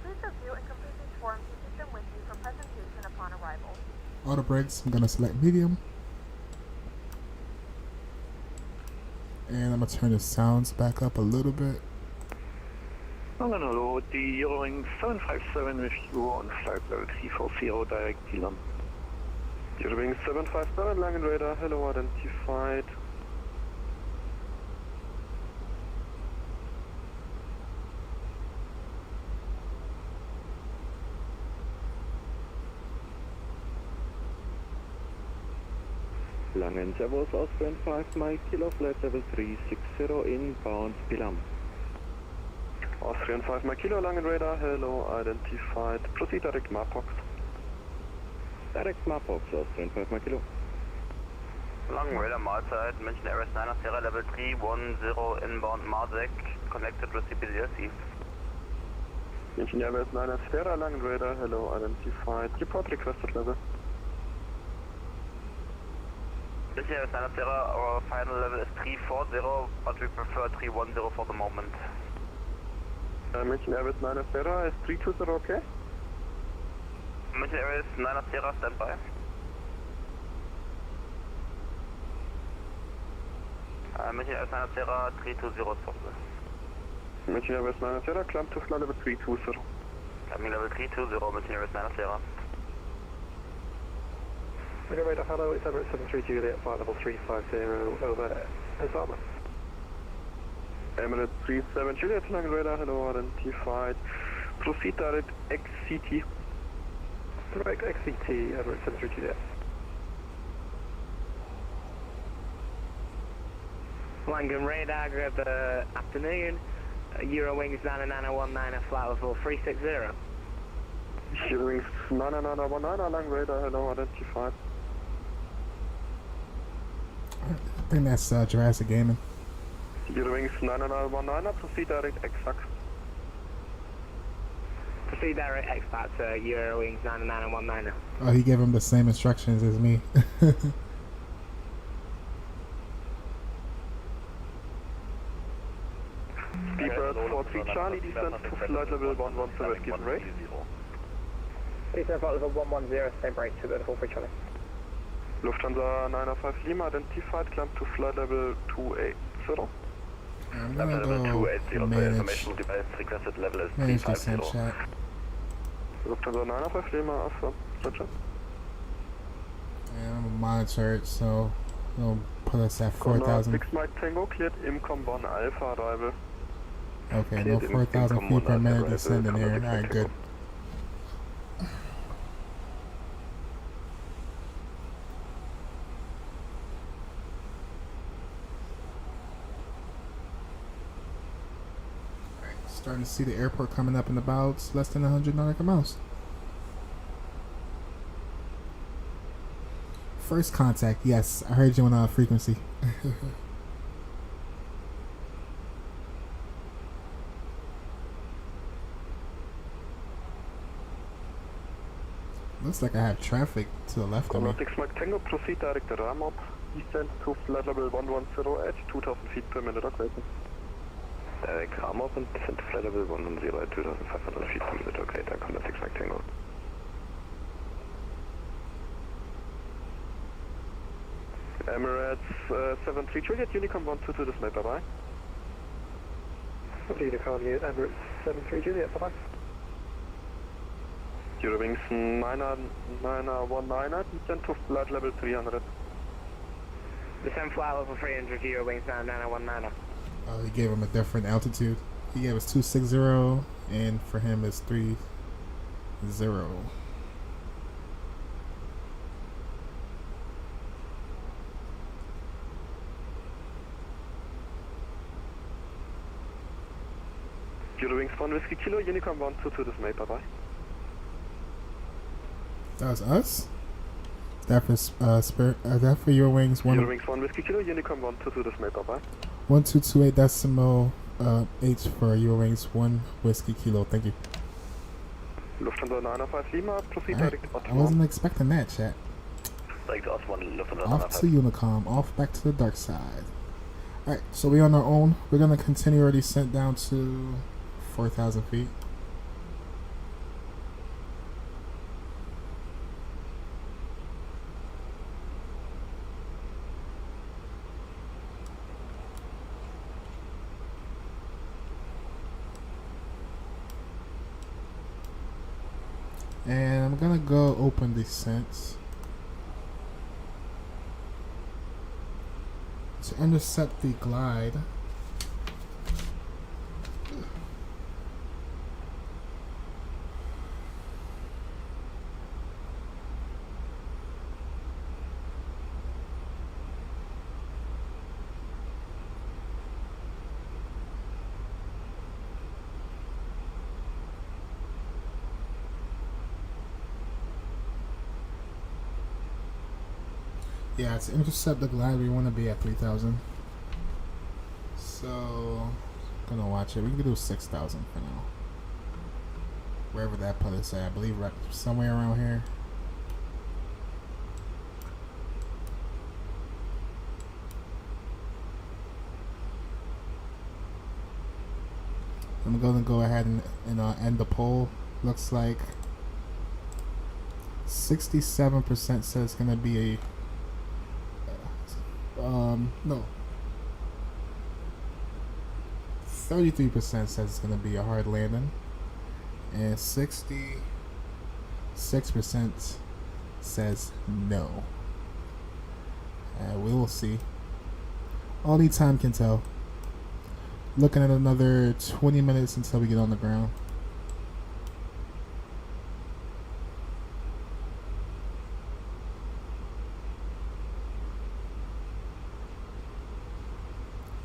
Please review and complete these forms and keep them with you for presentation upon arrival. Auto brakes, I'm gonna select medium. And I'm gonna turn the sounds back up a little bit. Hello, the Eurowings 757 with you on flight level 340 direct Milan. Eurowings 757, Langen Radar, hello, identified. Langen Servus, Austrian 5 Mike, Kilo flight level 360 inbound Pilam. Austrian 5 Mike Kilo, Langen Radar, hello, identified. Proceed direct Marpox. Direct Marpox, Austrian 5 Mike Kilo. Langen Radar, Mahlzeit, München Airways 9 Sierra level 310 inbound Marsek, connected with CPCSC. München Airways 9 Sierra, Langen Radar, hello, identified. Report requested level. München Airways 9 Sierra, our final level is 340, but we prefer 310 for the moment. München Airways 9 Sierra, is 320 okay? München Airways 9 Sierra, standby. München Airways 9 Sierra, 320 possible. München Airways 9 Sierra, climb to flight level 320. Climbing level 320, München Airways 9 Sierra. Okay, radar, hello, it's Everett 73 Juliet, flight level 350, over Osama. Emirates 37 Juliet, Langen Radar, hello, identified. Proceed direct XCT. Direct XCT, Everett 73 Juliet. Langen Radar, good afternoon. Eurowings 99019 at flight level 360. Eurowings 99019, Langen Radar, hello, identified. I think that's Jurassic Gaming. Eurowings 99019, proceed direct exact. Proceed direct expat to Eurowings 99019. Oh, he gave him the same instructions as me. Speedbird 43 Charlie, descend to flight level 117, give rate. Descend flight level 110, same rate to the 43 Charlie. Lufthansa 905 Lima, identified, climb to flight level 280. I'm gonna go manage descent chat. Lufthansa 905 Lima, affirm, roger. And I'm gonna monitor it, so it'll put us at 4,000. 6 Mike Tango, cleared IMCOM 1 Alpha arrival. Okay, no 4,000 feet per minute descend in here. Alright, good. Starting to see the airport coming up in about less than 100 nautical miles. First contact, yes, I heard you on frequency. Looks like I have traffic to the left of me. 6 Mike Tango, proceed direct Ramop, descend to flight level 110 at 2,000 feet per minute, okay. Direct Ramop and descend to flight level 110 at 2,500 feet per minute, okay, da kommt der 6 Mike Tango. Emirates 73 Juliet, Unicom 122 display, bye-bye. Unicom, Emirates 73 Juliet, bye-bye. Eurowings 919, descend to flight level 300. Descend flight level 300, Eurowings 99019. Oh, he gave him a different altitude. He gave us 260, and for him it's 30. Eurowings 1 Whiskey Kilo, Unicom 122 display, bye-bye. That was us? That for that for Eurowings 1. Eurowings 1 Whiskey Kilo, Unicom 122 display, bye-bye. 1228 H for Eurowings 1 Whiskey Kilo. Thank you. Lufthansa 905 Lima, proceed Right. direct I wasn't expecting that, chat. Steigt aus, Lufthansa Off to Unicom, off back to the dark side. Alright, so we're on our own. We're gonna continue our descent down to 4,000 feet. And I'm gonna go open descent to intercept the glide. Yeah, to intercept the glide, we want to be at 3,000. So, gonna watch it. We can do 6,000 for now. Wherever that put us at, I believe right somewhere around here. I'm gonna go ahead and end the poll. Looks like 67% says it's gonna be a no. 33% says it's going to be a hard landing, and 66% says no. We will see. Only time can tell. Looking at another 20 minutes until we get on the ground.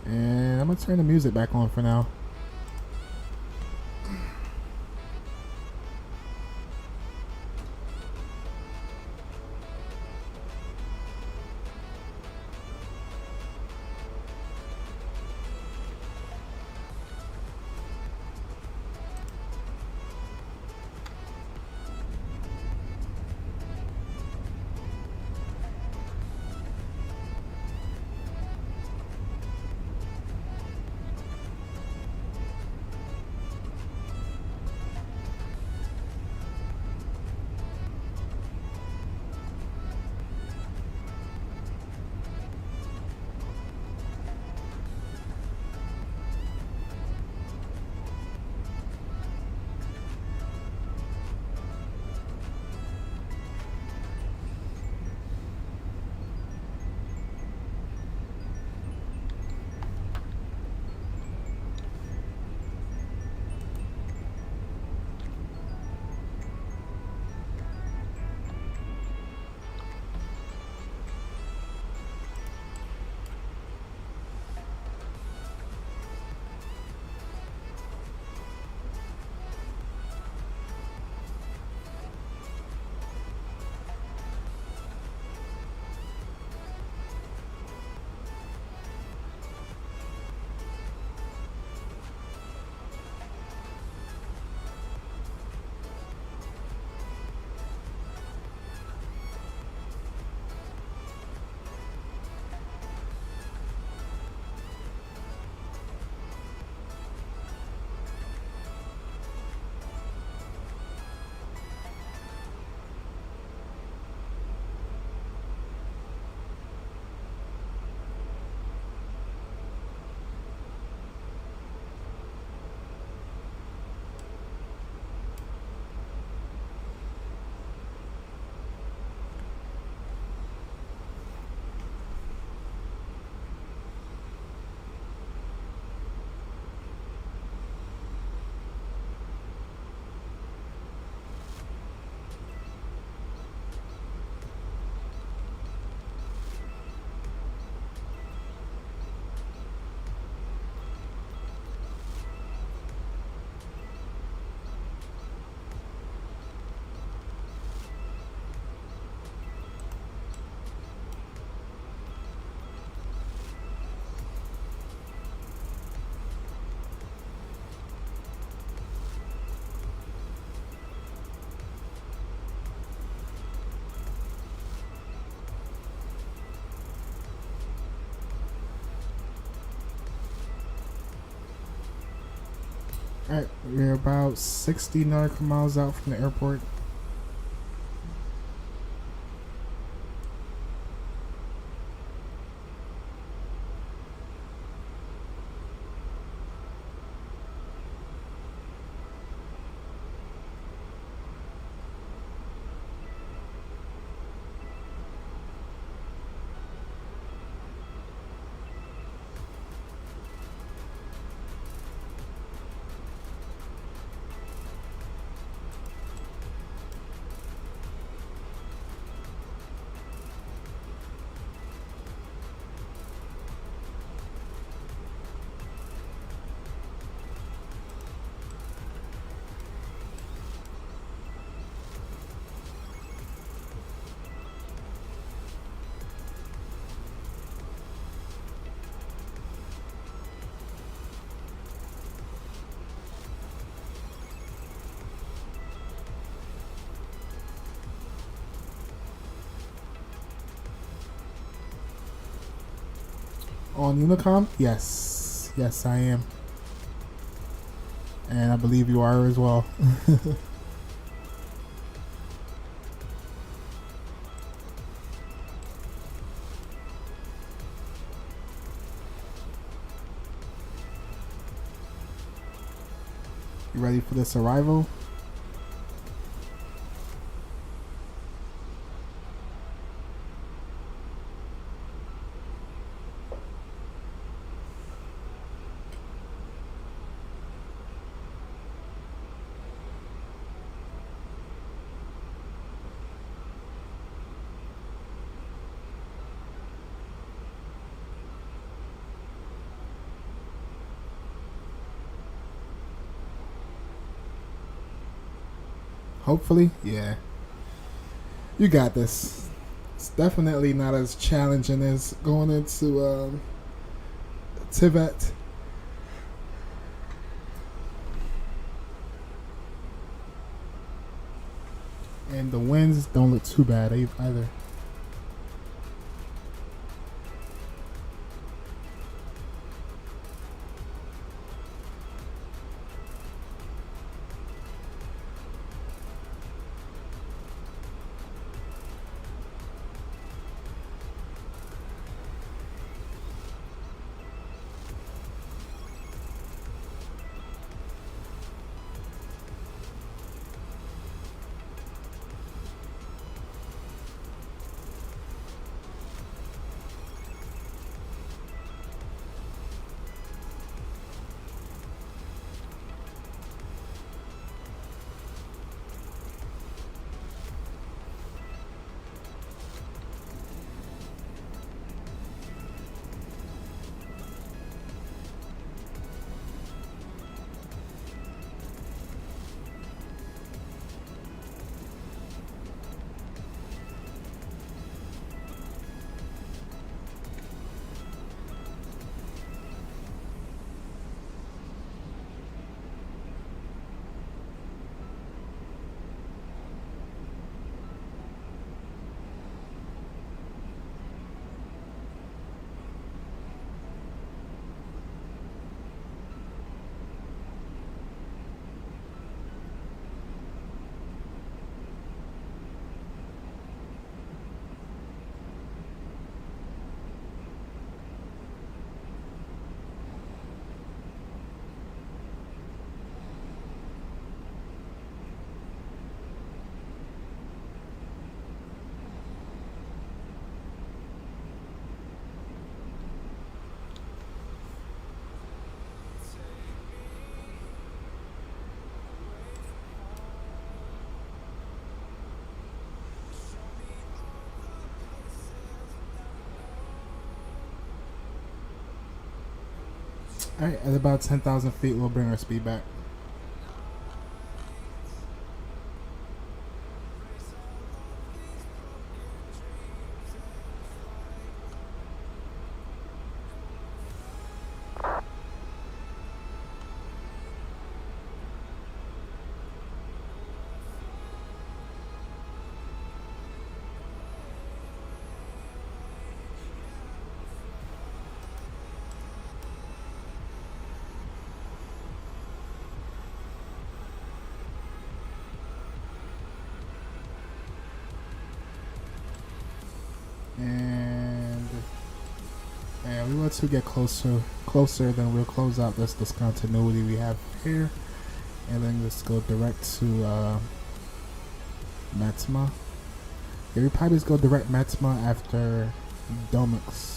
And I'm gonna turn the music back on for now. Alright, we're about 60 nautical miles out from the airport. On Unicom? Yes. Yes, I am. And I believe you are as well. You ready for this arrival? Hopefully, yeah. You got this. It's definitely not as challenging as going into Tibet. And the winds don't look too bad either. Alright, at about 10,000 feet, we'll bring our speed back. once we get closer, then we'll close out this discontinuity we have here, and then just go direct to Matsima. Yeah, we probably just go direct Matsima after Domix.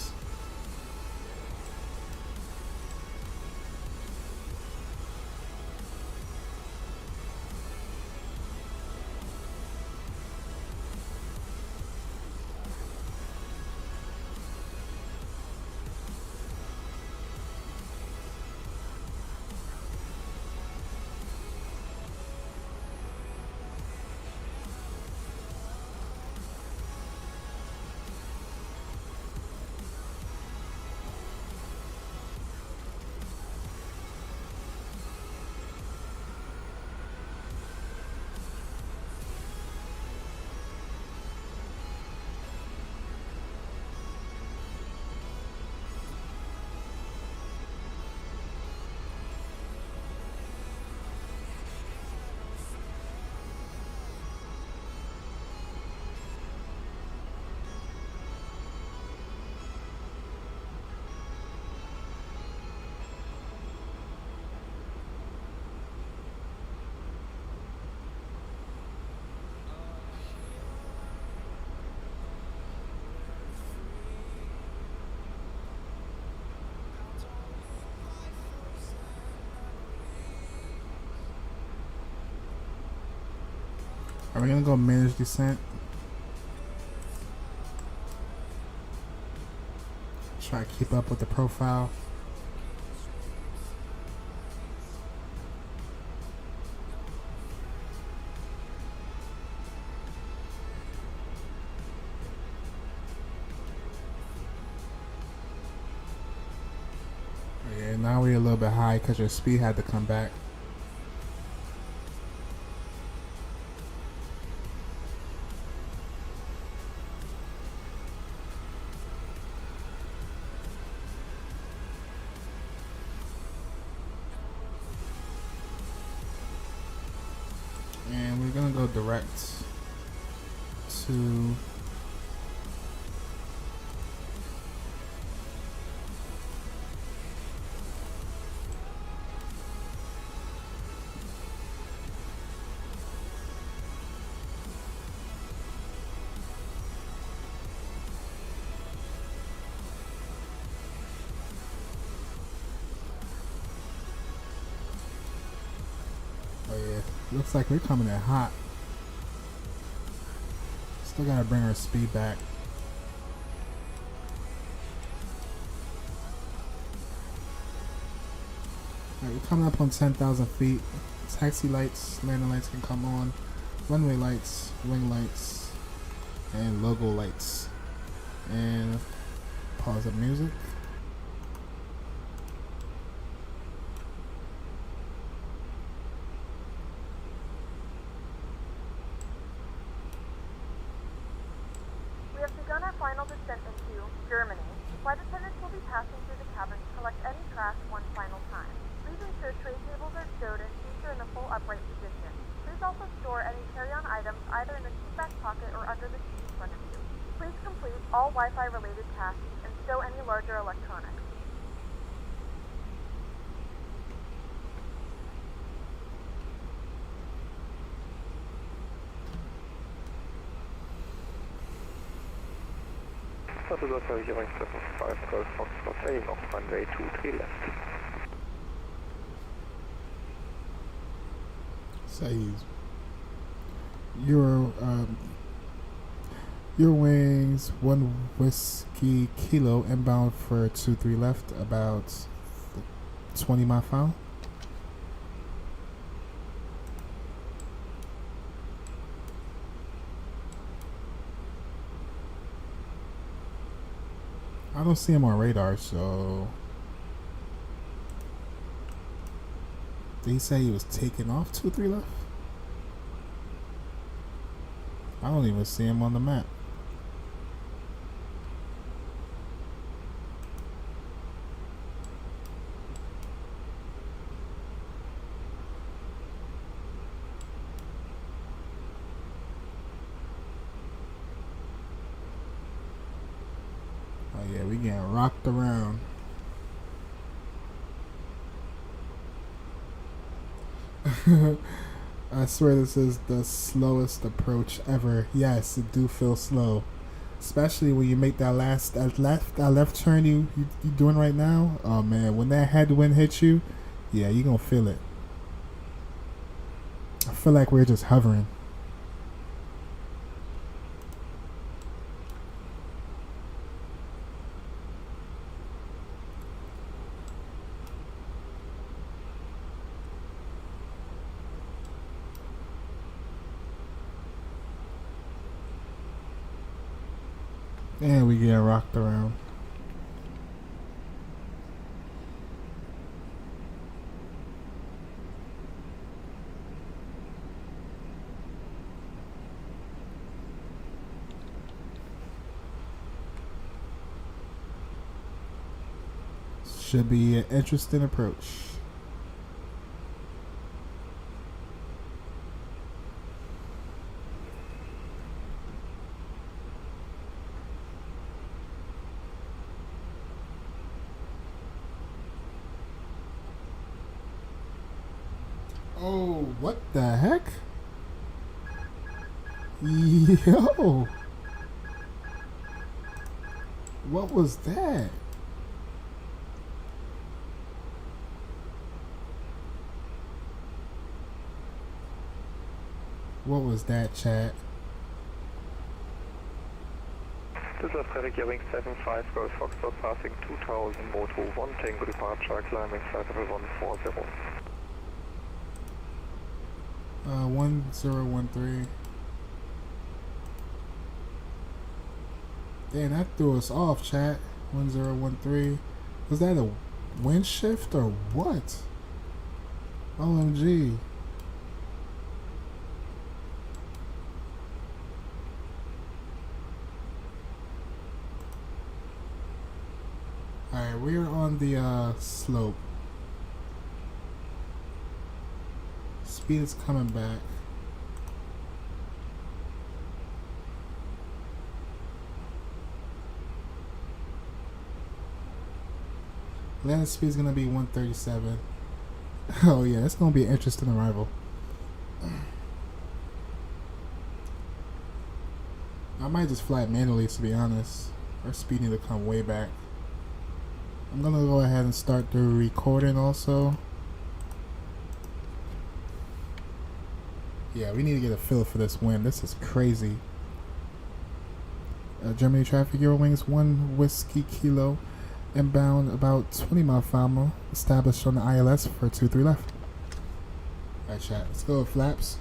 Are we gonna go manage descent? Try to keep up with the profile. Yeah, now we're a little bit high because your speed had to come back. And we're gonna go direct to looks like we're coming in hot. Still gotta bring our speed back. Alright, we're coming up on 10,000 feet. Taxi lights, landing lights can come on. Runway lights, wing lights, and logo lights. And pause the music. Begun our final descent into Germany. Flight attendants will be passing through the cabin to collect any trash one final time. Please ensure tray tables are stowed and seats are in the full upright position. Please also store any carry-on items either in the seat back pocket or under the seat in front of you. Please complete all Wi-Fi related tasks and stow any larger electronics. Passengers have Eurowings 5 Golf Foxtrot taking off runway 23 left. Says Eurowings 1 Whiskey Kilo inbound for 23 left, about 20 mile file. I don't see him on radar, so did he say he was taking off 23 left? I don't even see him on the map. Yeah, we getting rocked around. I swear this is the slowest approach ever. Yes, it do feel slow. Especially when you make that left turn you doing right now. Oh man, when that headwind hits you, yeah, you gonna feel it. I feel like we're just hovering. And we get rocked around. Should be an interesting approach. Oh, what the heck? Yo! What was that? What was that, chat? This is Frederick Eurowings 75, Golf Foxtrot passing 2000, Moto 1, Tango departure, climbing flight level 140. 1013. Damn, that threw us off, chat. 1013. Was that a wind shift or what? OMG. Alright, we're on the slope. Speed is coming back. Landing speed is gonna be 137. Oh yeah, that's gonna be an interesting arrival. I might just fly it manually, to be honest. Our speed need to come way back. I'm gonna go ahead and start the recording also. Yeah, we need to get a feel for this wind. This is crazy. Germany traffic, Eurowings 1 Whiskey Kilo. Inbound about 20 mile per hour. Established on the ILS for 23 left. Alright, chat. Let's go with flaps.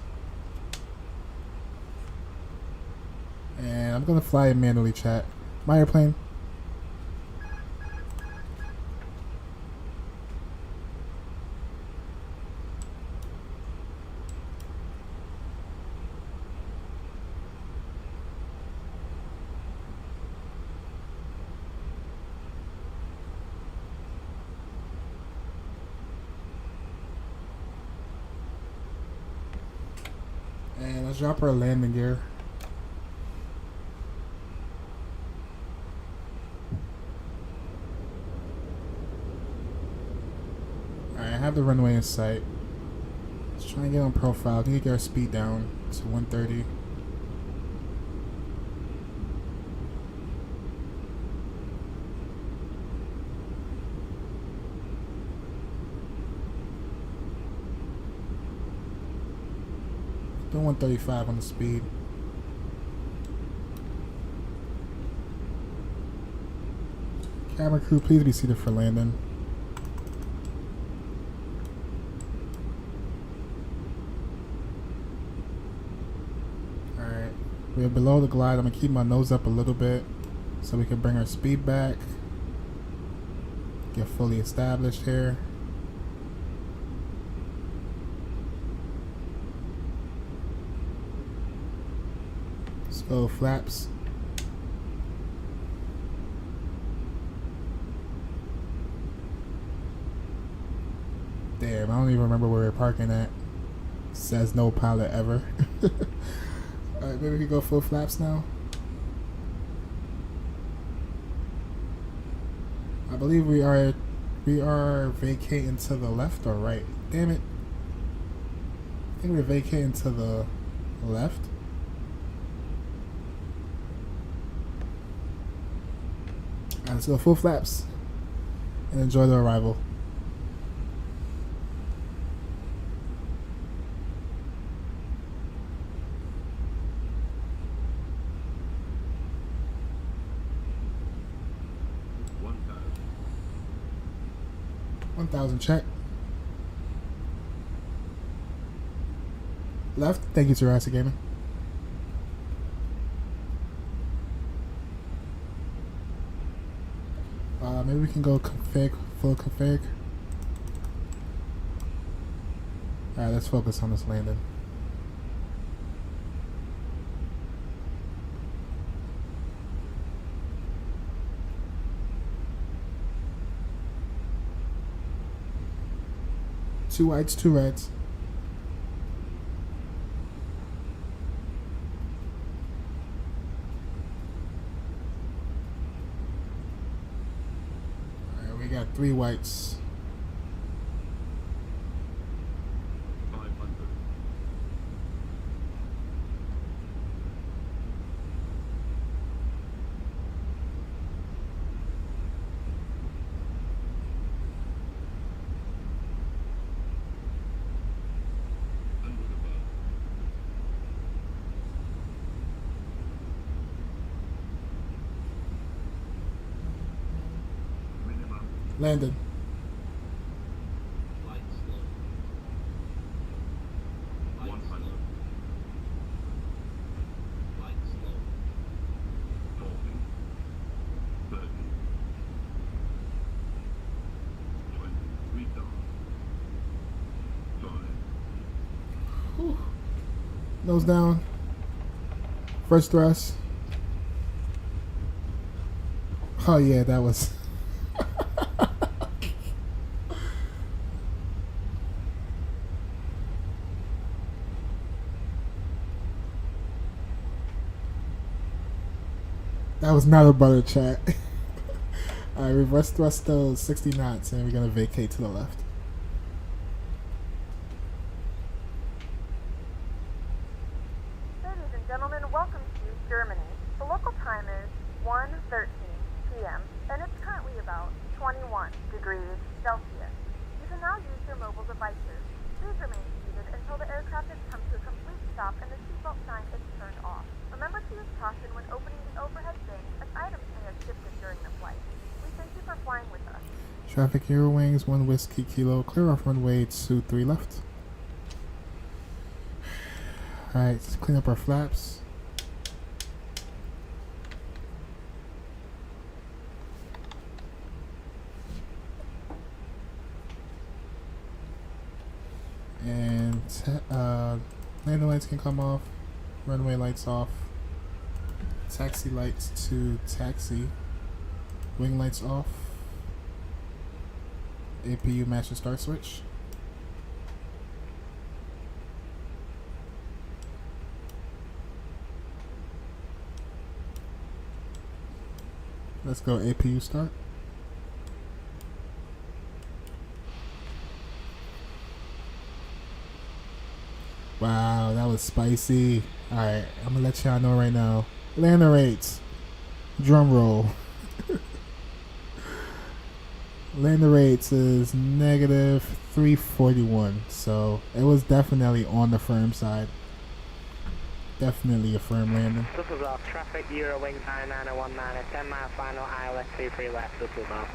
And I'm gonna fly it manually, chat. My airplane. And let's drop our landing gear. Alright, I have the runway in sight. Let's try and get on profile. We need to get our speed down to 130. Doing 135 on the speed. Cabin crew, please be seated for landing. Alright, we're below the glide. I'm going to keep my nose up a little bit so we can bring our speed back. Get fully established here. Go flaps. Damn, I don't even remember where we're parking at. Says no pilot ever. Alright, maybe we can go full flaps now. believe we are vacating to the left or right. Damn it. I think we're vacating to the left. Alright, let's go full flaps and enjoy the arrival. Check. Left. Thank you, Jurassic Gaming. Maybe we can go config, full config. Alright, let's focus on this landing. Two whites, two reds. Alright, we got three whites. Landed. Nose down. First thrust. Oh yeah, that was... That was not a butter chat. Alright, reverse thrust still 60 knots and we're gonna vacate to the left. Ladies and gentlemen, welcome to Germany. The local time is 1:13 p.m. and it's currently about 21 degrees Celsius. You can now use your mobile devices. Please remain seated until the aircraft has come to a complete stop and the seatbelt sign is turned off. Remember to use caution when opening the overhead bin, as items may have shifted during the flight. We thank you for flying with us. Traffic Eurowings, 1 Whiskey Kilo, clear off runway 23 left. Alright, let's clean up our flaps. And landing lights can come off, runway lights off, taxi lights to taxi, wing lights off, APU master start switch. Let's go APU start. Wow, that was spicy. Alright, I'm gonna let y'all know right now. Landing rates. Drum roll. Landing rates is negative 341. So it was definitely on the firm side. Definitely a firm landing. This is off traffic, Eurowings 99019, 10 mile final, ILS 23 left, this is off.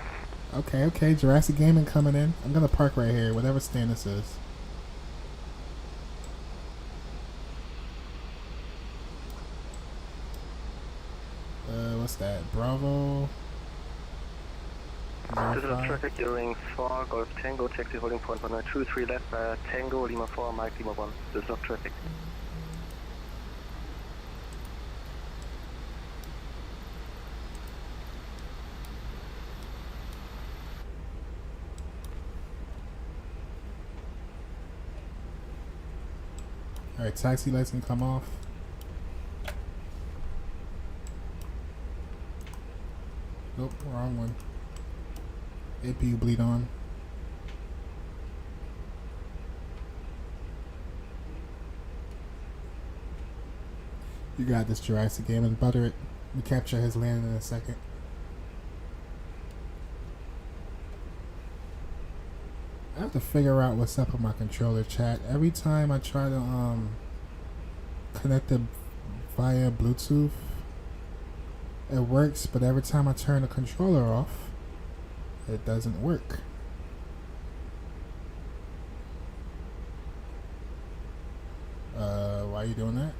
Okay, Jurassic Gaming coming in. I'm gonna park right here, whatever stand this is. What's that? Bravo. This is off traffic, Eurowings 4, Golf Tango, taxi holding point 123 left, Tango, Lima 4, Mike Lima 1. This is off traffic. Alright, taxi lights can come off. Nope, wrong one. APU bleed on. You got this, Jurassic Game, and butter it. We capture his land in a second. I have to figure out what's up with my controller, chat. Every time I try to connect it via Bluetooth, it works, but every time I turn the controller off, it doesn't work. Why are you doing that?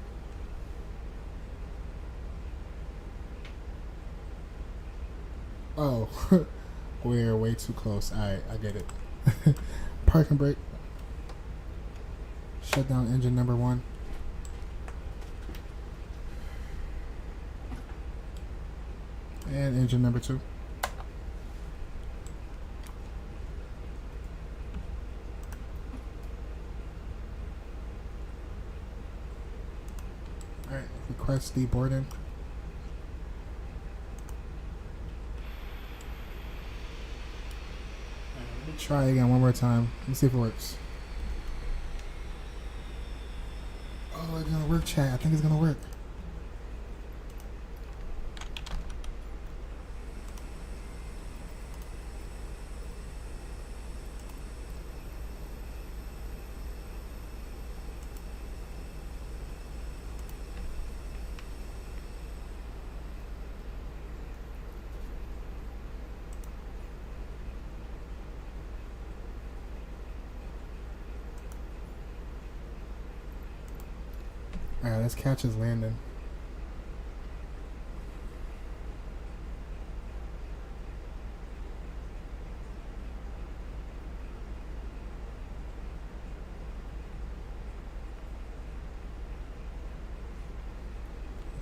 Oh, we're way too close. Alright, I get it. Parking brake. Shut down engine number 1. And engine number 2. Alright, request deboarding. Try again one more time. Let's see if it works. Oh, it's gonna work, chat. I think it's gonna work. Alright, let's catch his landing.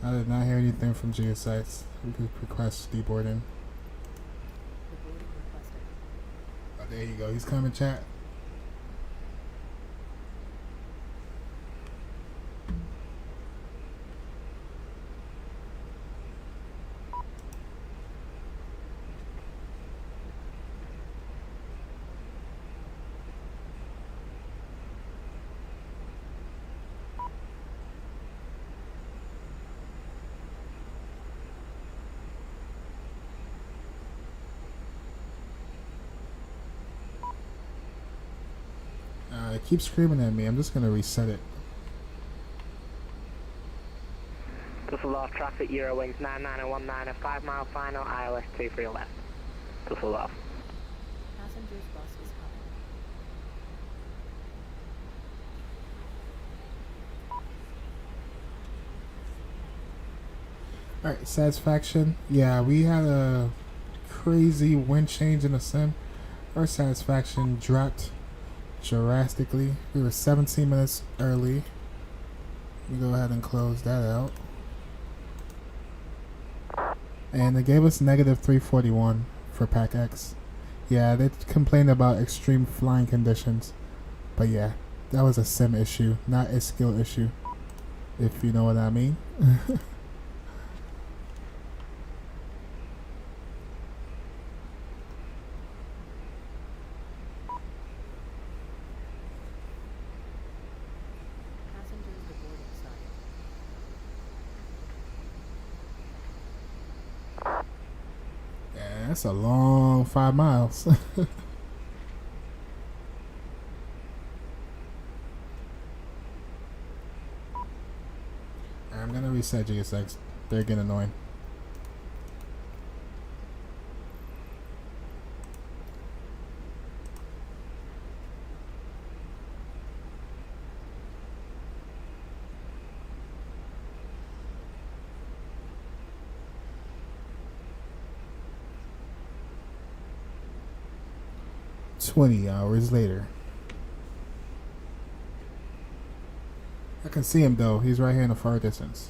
I did not hear anything from GSX. We could request deboarding. Oh, there you go. He's coming, chat. It keeps screaming at me. I'm just gonna reset it. Dusseldorf traffic, Eurowings 99019, a 5 mile final, ILS 23 left. Dusseldorf. Passengers bus is coming. Alright, satisfaction. Yeah, we had a crazy wind change in the sim. Our satisfaction dropped drastically. We were 17 minutes early. We go ahead and close that out. And they gave us negative 341 for Pack X. Yeah, they complained about extreme flying conditions. But yeah, that was a sim issue, not a skill issue. If you know what I mean. That's a long 5 miles. I'm gonna reset GSX. They're getting annoying. "20 hours later." I can see him though. He's right here in the far distance.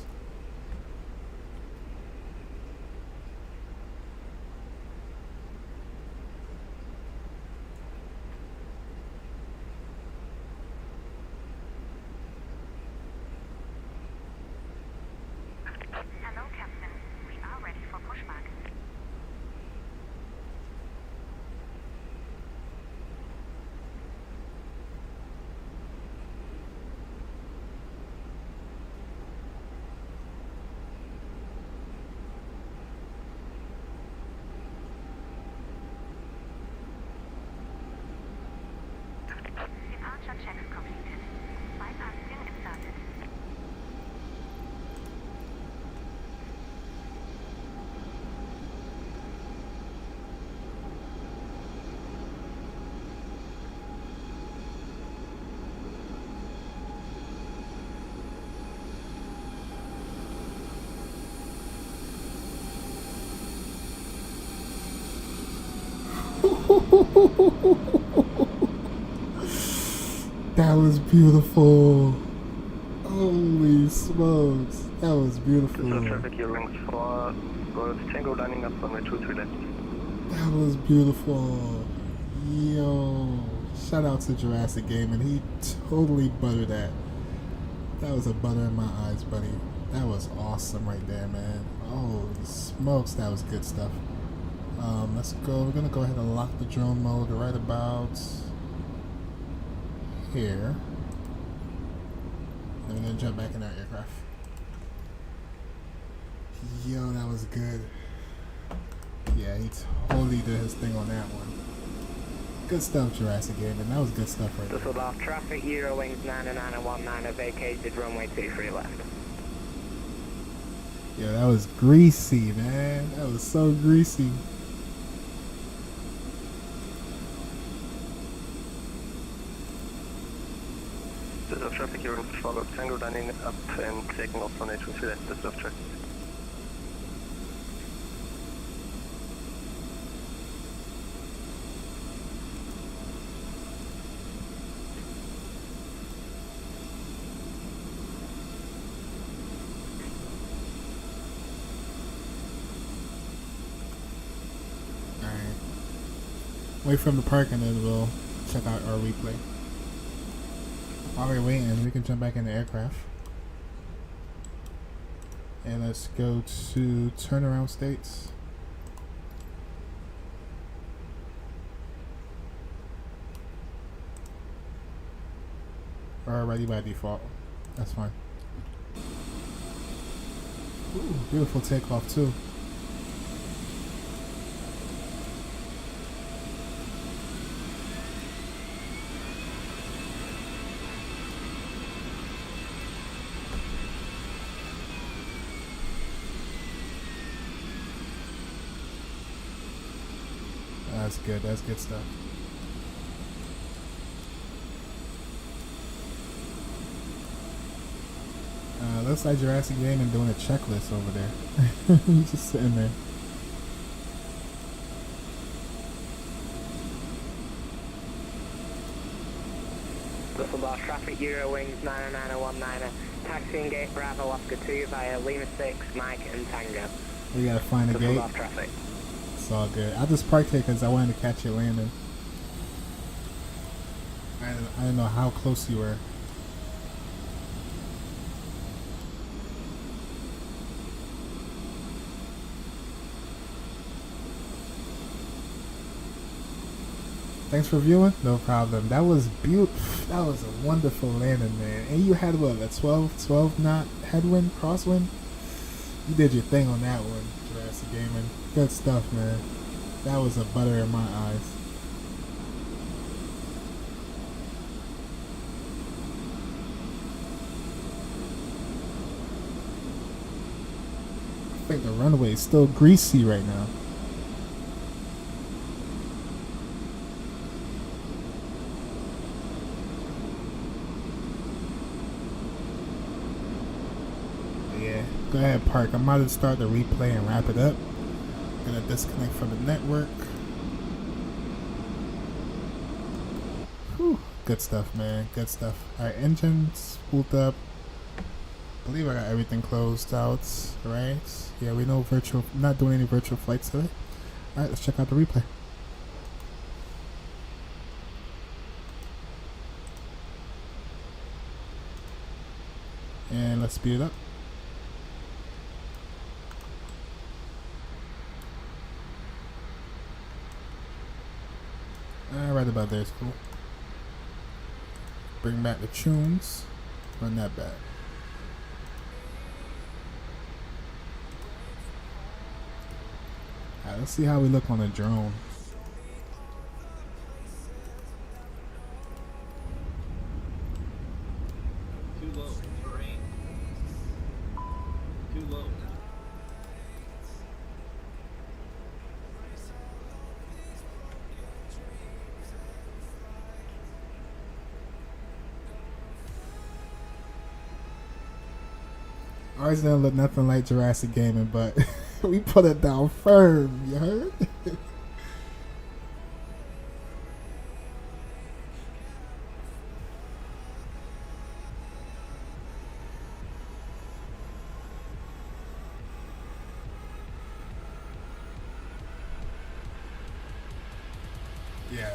Hello, Captain. We are ready for pushback. That was beautiful. Holy smokes. That was beautiful. Traffic Eurowings 4, Golf Tango lining up runway 23 left. That was beautiful. Yo. Shout out to Jurassic Gaming. He totally buttered that. That was a butter in my eyes, buddy. That was awesome right there, man. Holy smokes, that was good stuff. Let's go. We're gonna go ahead and lock the drone mode right about here. And we're gonna jump back in our aircraft. Yo, that was good. Yeah, he totally did his thing on that one. Good stuff, Jurassic Gaming. That was good stuff right there. This was off traffic, Eurowings 919 vacated runway 23 left. Yo, that was greasy, man. That was so greasy. This is traffic Eurowings 4, Golf Tango lining up and taking off runway 23 left. This is off traffic. Wait for him to park and then we'll check out our replay. While we're waiting, we can jump back in the aircraft. And let's go to turnaround states. Or ready by default. That's fine. Ooh, beautiful takeoff too. That's good. That's good stuff. Looks like Jurassic Gaming doing a checklist over there. He's just sitting there. This was off traffic, Eurowings 99019, taxiing gate Bravo Oscar 2 via Lima 6, Mike and Tango. We gotta find a This was gate. off traffic. It's all good. I just parked here because I wanted to catch you landing. I didn't know how close you were. Thanks for viewing. No problem. That was beautiful. That was a wonderful landing, man. And you had what, a 12 knot headwind, crosswind? You did your thing on that one, Jurassic Gaming. Good stuff, man. That was a butter in my eyes. I think the runway is still greasy right now. Go ahead, park. I'm about to start the replay and wrap it up. Gonna disconnect from the network. Whew. Good stuff, man. Good stuff. Alright, engines spooled up. I believe I got everything closed out, right? Yeah, we know virtual, not doing any virtual flights today. Alright, let's check out the replay. And let's speed it up. Right about there is cool. Bring back the tunes. Run that back. Alright, let's see how we look on a drone. Too low. Terrain. Too low. Ours didn't look nothing like Jurassic Gaming, but we put it down firm, you heard?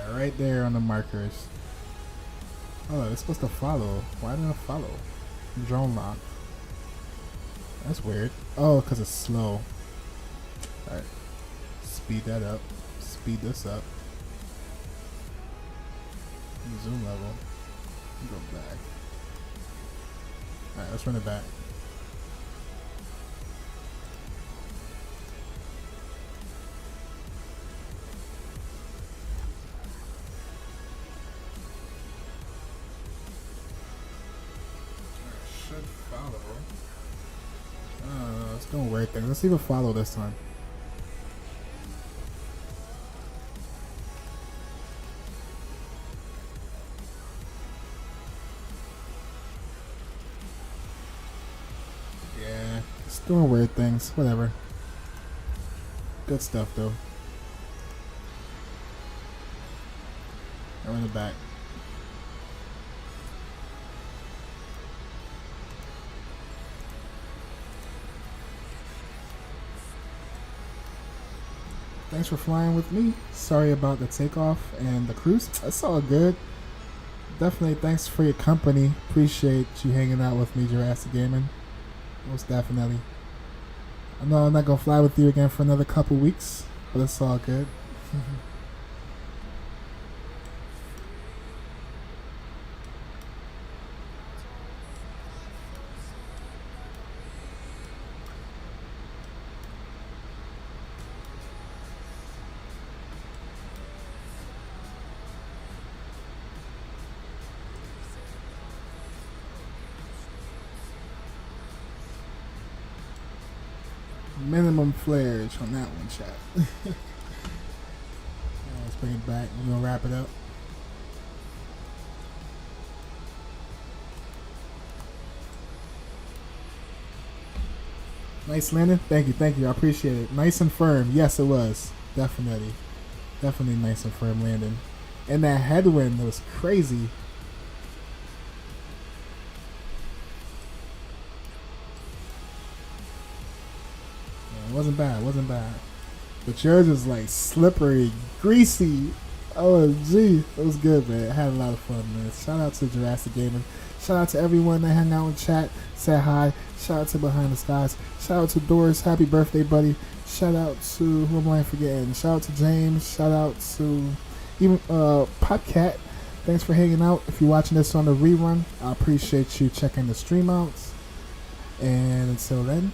Yeah, right there on the markers. Oh, it's supposed to follow. Why didn't it follow? Drone lock. That's weird. Oh, because it's slow. Alright. Speed that up. Speed this up. Zoom level. Go back. Alright, let's run it back. Should follow. It's doing weird things. Let's see if it follow this time. Yeah, it's doing weird things. Whatever. Good stuff though. I run it back. Thanks for flying with me. Sorry about the takeoff and the cruise. That's all good. Definitely thanks for your company. Appreciate you hanging out with me, Jurassic Gaming. Most definitely. I know I'm not going to fly with you again for another couple weeks, but it's all good. Minimum flares on that one, chat. Let's bring it back. We're going to wrap it up. Nice landing. Thank you. I appreciate it. Nice and firm. Yes, it was. Definitely nice and firm landing. And that headwind was crazy. Wasn't bad. But yours is like slippery, greasy. OMG. It was good, man. I had a lot of fun, man. Shout out to Jurassic Gaming. Shout out to everyone that hung out in chat, said hi. Shout out to Behind the Skies. Shout out to Doris. Happy birthday, buddy. Shout out to, who am I forgetting? Shout out to James. Shout out to even Popcat. Thanks for hanging out. If you're watching this on the rerun, I appreciate you checking the stream out. And until then,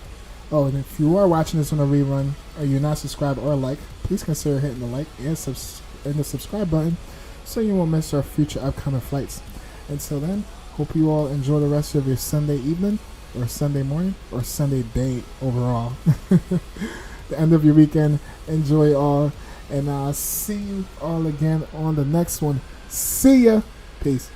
oh, and if you are watching this on a rerun or you're not subscribed or like, please consider hitting the like and the subscribe button so you won't miss our future upcoming flights. Until then, hope you all enjoy the rest of your Sunday evening or Sunday morning or Sunday day overall. The end of your weekend. Enjoy all, and I'll see you all again on the next one. See ya. Peace.